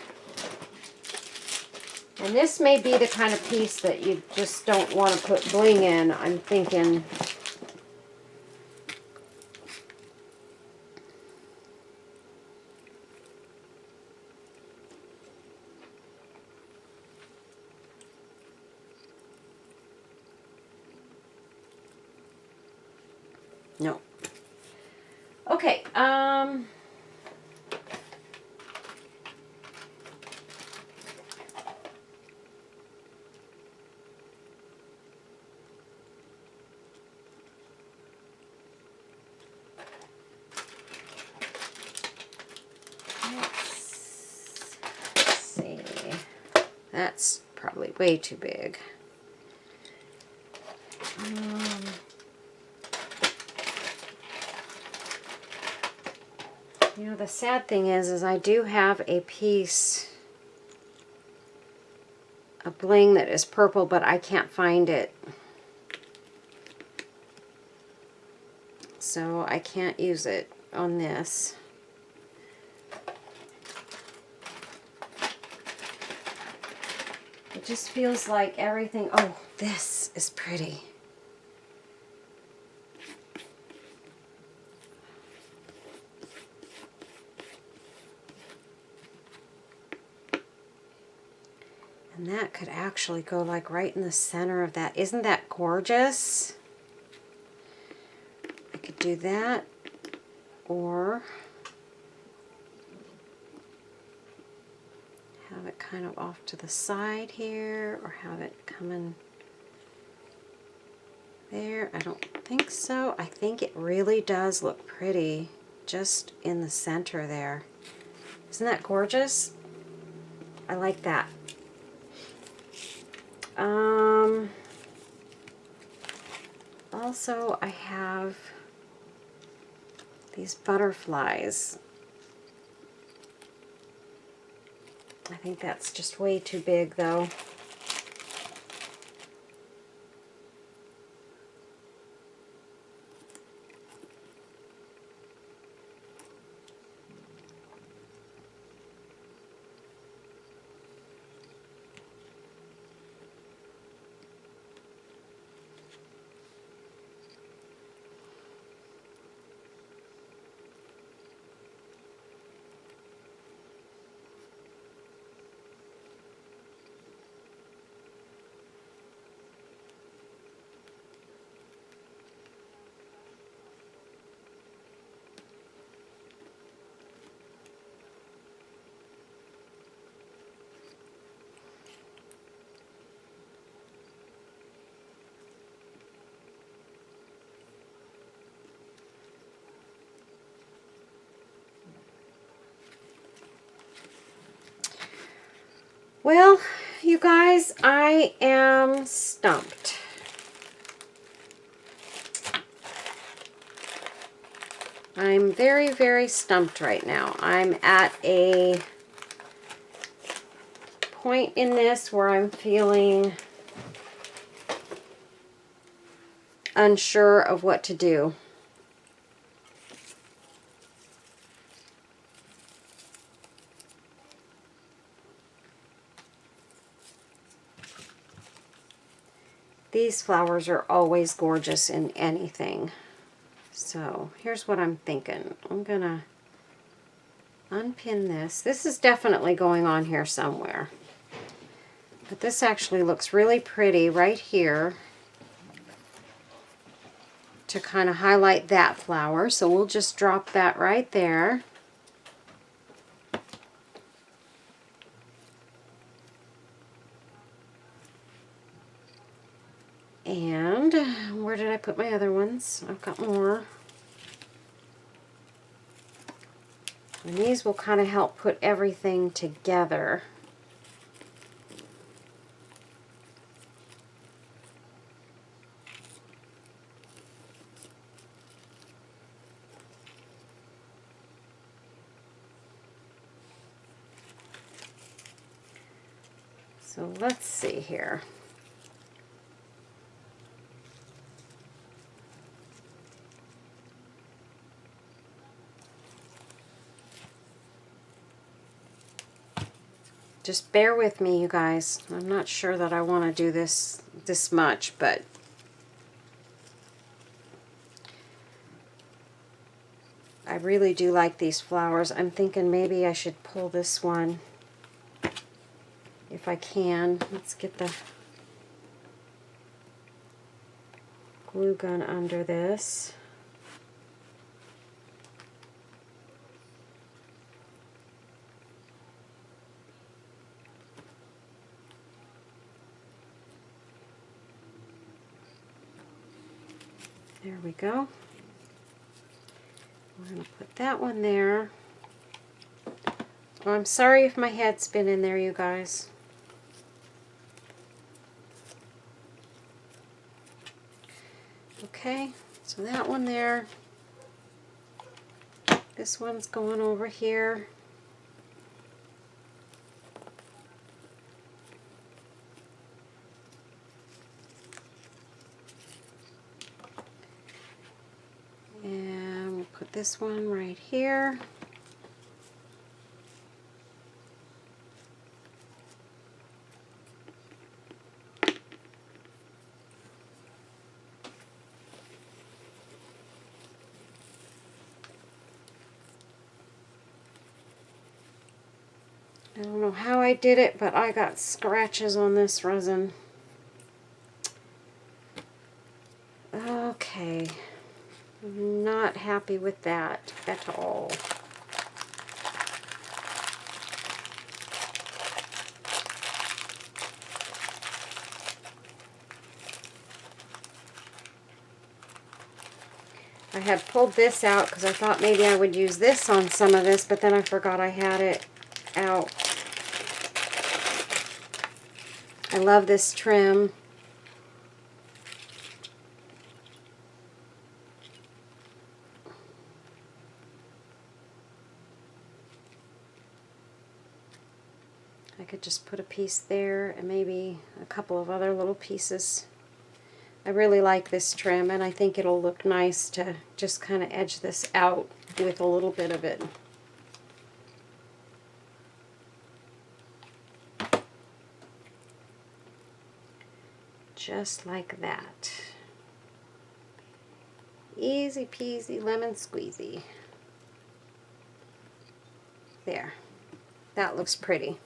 And this may be the kind of piece that you just don't want to put bling in. I'm thinking no. Okay, let's see. That's probably way too big. You know, the sad thing is I do have a piece of bling that is purple, but I can't find it. So I can't use it on this. It just feels like everything, oh, this is pretty. And that could actually go like right in the center of that. Isn't that gorgeous? I could do that, or have it kind of off to the side here, or have it coming there. I don't think so. I think it really does look pretty just in the center there. Isn't that gorgeous? I like that. Also, I have these butterflies. I think that's just way too big though. Well, you guys, I am stumped. I'm very, very stumped right now. I'm at a point in this where I'm feeling unsure of what to do. These flowers are always gorgeous in anything. So here's what I'm thinking. I'm gonna unpin this. This is definitely going on here somewhere. But this actually looks really pretty right here to kind of highlight that flower. So we'll just drop that right there. And where did I put my other ones? I've got more. And these will kind of help put everything together. So let's see here. Just bear with me, you guys. I'm not sure that I want to do this much, but I really do like these flowers. I'm thinking maybe I should pull this one if I can. Let's get the glue gun under this. There we go. We're going to put that one there. Oh, I'm sorry if my head's been in there, you guys. Okay, so that one there. This one's going over here. And we'll put this one right here. I don't know how I did it, but I got scratches on this resin. Okay, I'm not happy with that at all. I had pulled this out because I thought maybe I would use this on some of this, but then I forgot I had it out. I love this trim. I could just put a piece there and maybe a couple of other little pieces. I really like this trim, and I think it'll look nice to just kind of edge this out with a little bit of it. Just like that. Easy peasy lemon squeezy. There. That looks pretty.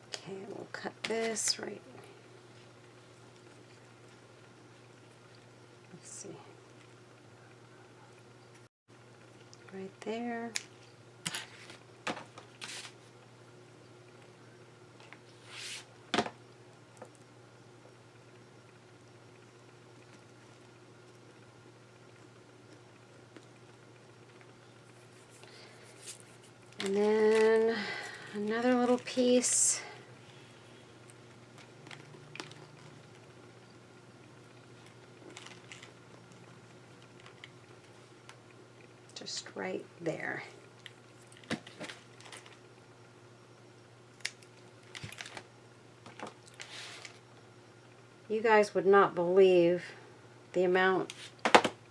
Okay, we'll cut this right. Let's see. Right there. And then another little piece. Just right there. You guys would not believe the amount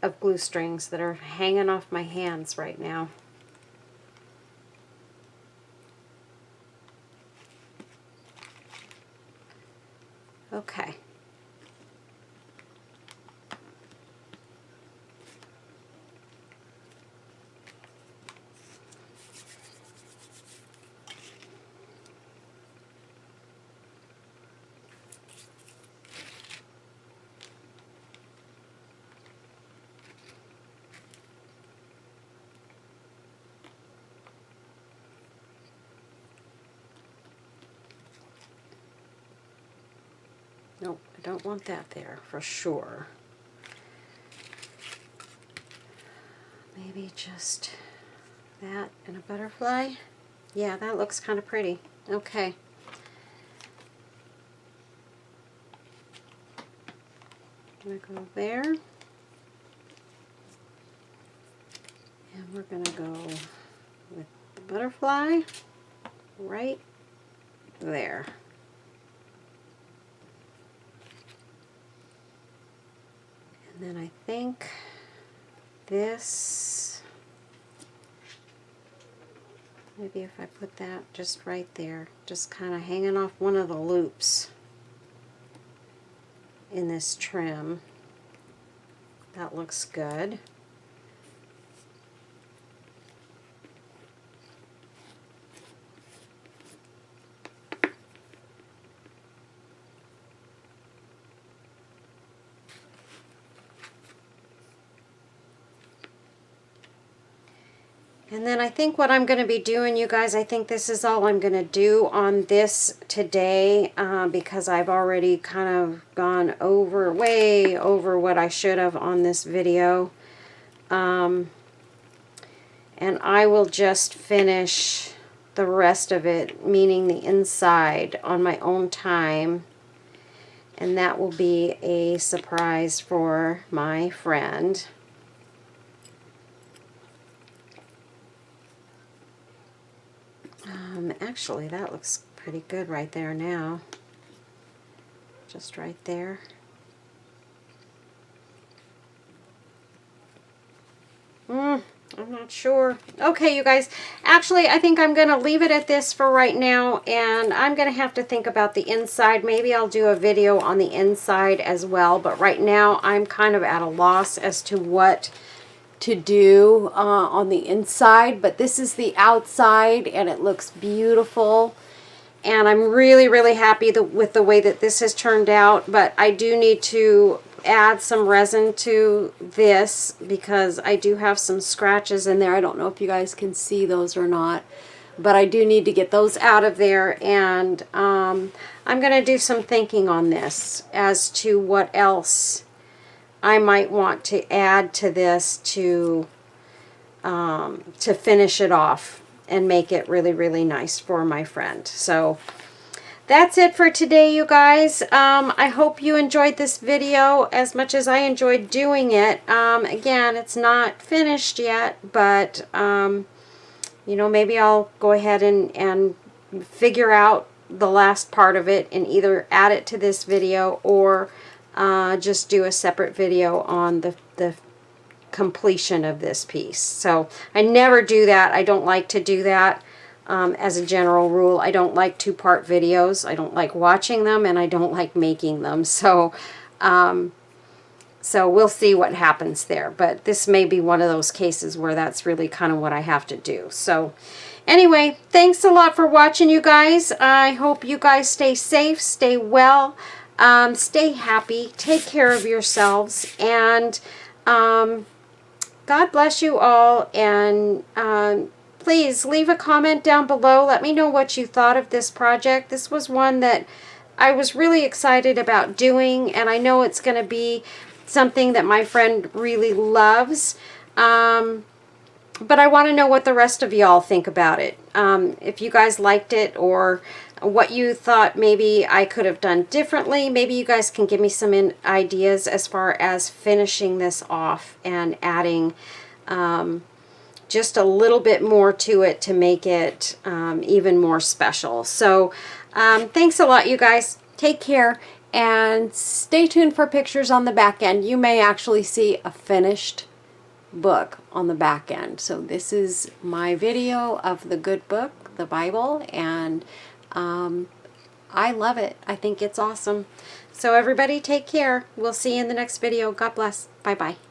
of glue strings that are hanging off my hands right now. Okay. Nope, I don't want that there for sure. Maybe just that and a butterfly. Yeah, that looks kind of pretty. Okay. I'm gonna go there. And we're gonna go with the butterfly right there. And then I think this, maybe if I put that just right there, just kind of hanging off one of the loops in this trim, that looks good. And then I think what I'm going to be doing, you guys, I think this is all I'm going to do on this today, because I've already kind of gone over, way over what I should have on this video. And I will just finish the rest of it, meaning the inside, on my own time. And that will be a surprise for my friend. Actually, that looks pretty good right there now. Just right there. I'm not sure. Okay, you guys. Actually, I think I'm going to leave it at this for right now, and I'm going to have to think about the inside. Maybe I'll do a video on the inside as well, but right now I'm kind of at a loss as to what to do on the inside. But this is the outside, and it looks beautiful. And I'm really, really happy with the way that this has turned out. But I do need to add some resin to this because I do have some scratches in there. I don't know if you guys can see those or not, but I do need to get those out of there. And I'm going to do some thinking on this as to what else I might want to add to this to finish it off and make it really, really nice for my friend. So that's it for today, you guys. I hope you enjoyed this video as much as I enjoyed doing it. Again, it's not finished yet, but you know, maybe I'll go ahead and figure out the last part of it and either add it to this video or just do a separate video on the completion of this piece. So I never do that. I don't like to do that. As a general rule, I don't like two-part videos. I don't like watching them, and I don't like making them. So, so we'll see what happens there. But this may be one of those cases where that's really kind of what I have to do. So anyway, thanks a lot for watching, you guys. I hope you guys stay safe, stay well, stay happy, take care of yourselves, and God bless you all. And please leave a comment down below. Let me know what you thought of this project. This was one that I was really excited about doing, and I know it's going to be something that my friend really loves. But I want to know what the rest of y'all think about it. If you guys liked it, or what you thought maybe I could have done differently. Maybe you guys can give me some ideas as far as finishing this off and adding just a little bit more to it to make it even more special. So thanks a lot, you guys. Take care, and stay tuned for pictures on the back end. You may actually see a finished book on the back end. So this is my video of the good book, the Bible, and I love it. I think it's awesome. So everybody take care. We'll see you in the next video. God bless. Bye-bye.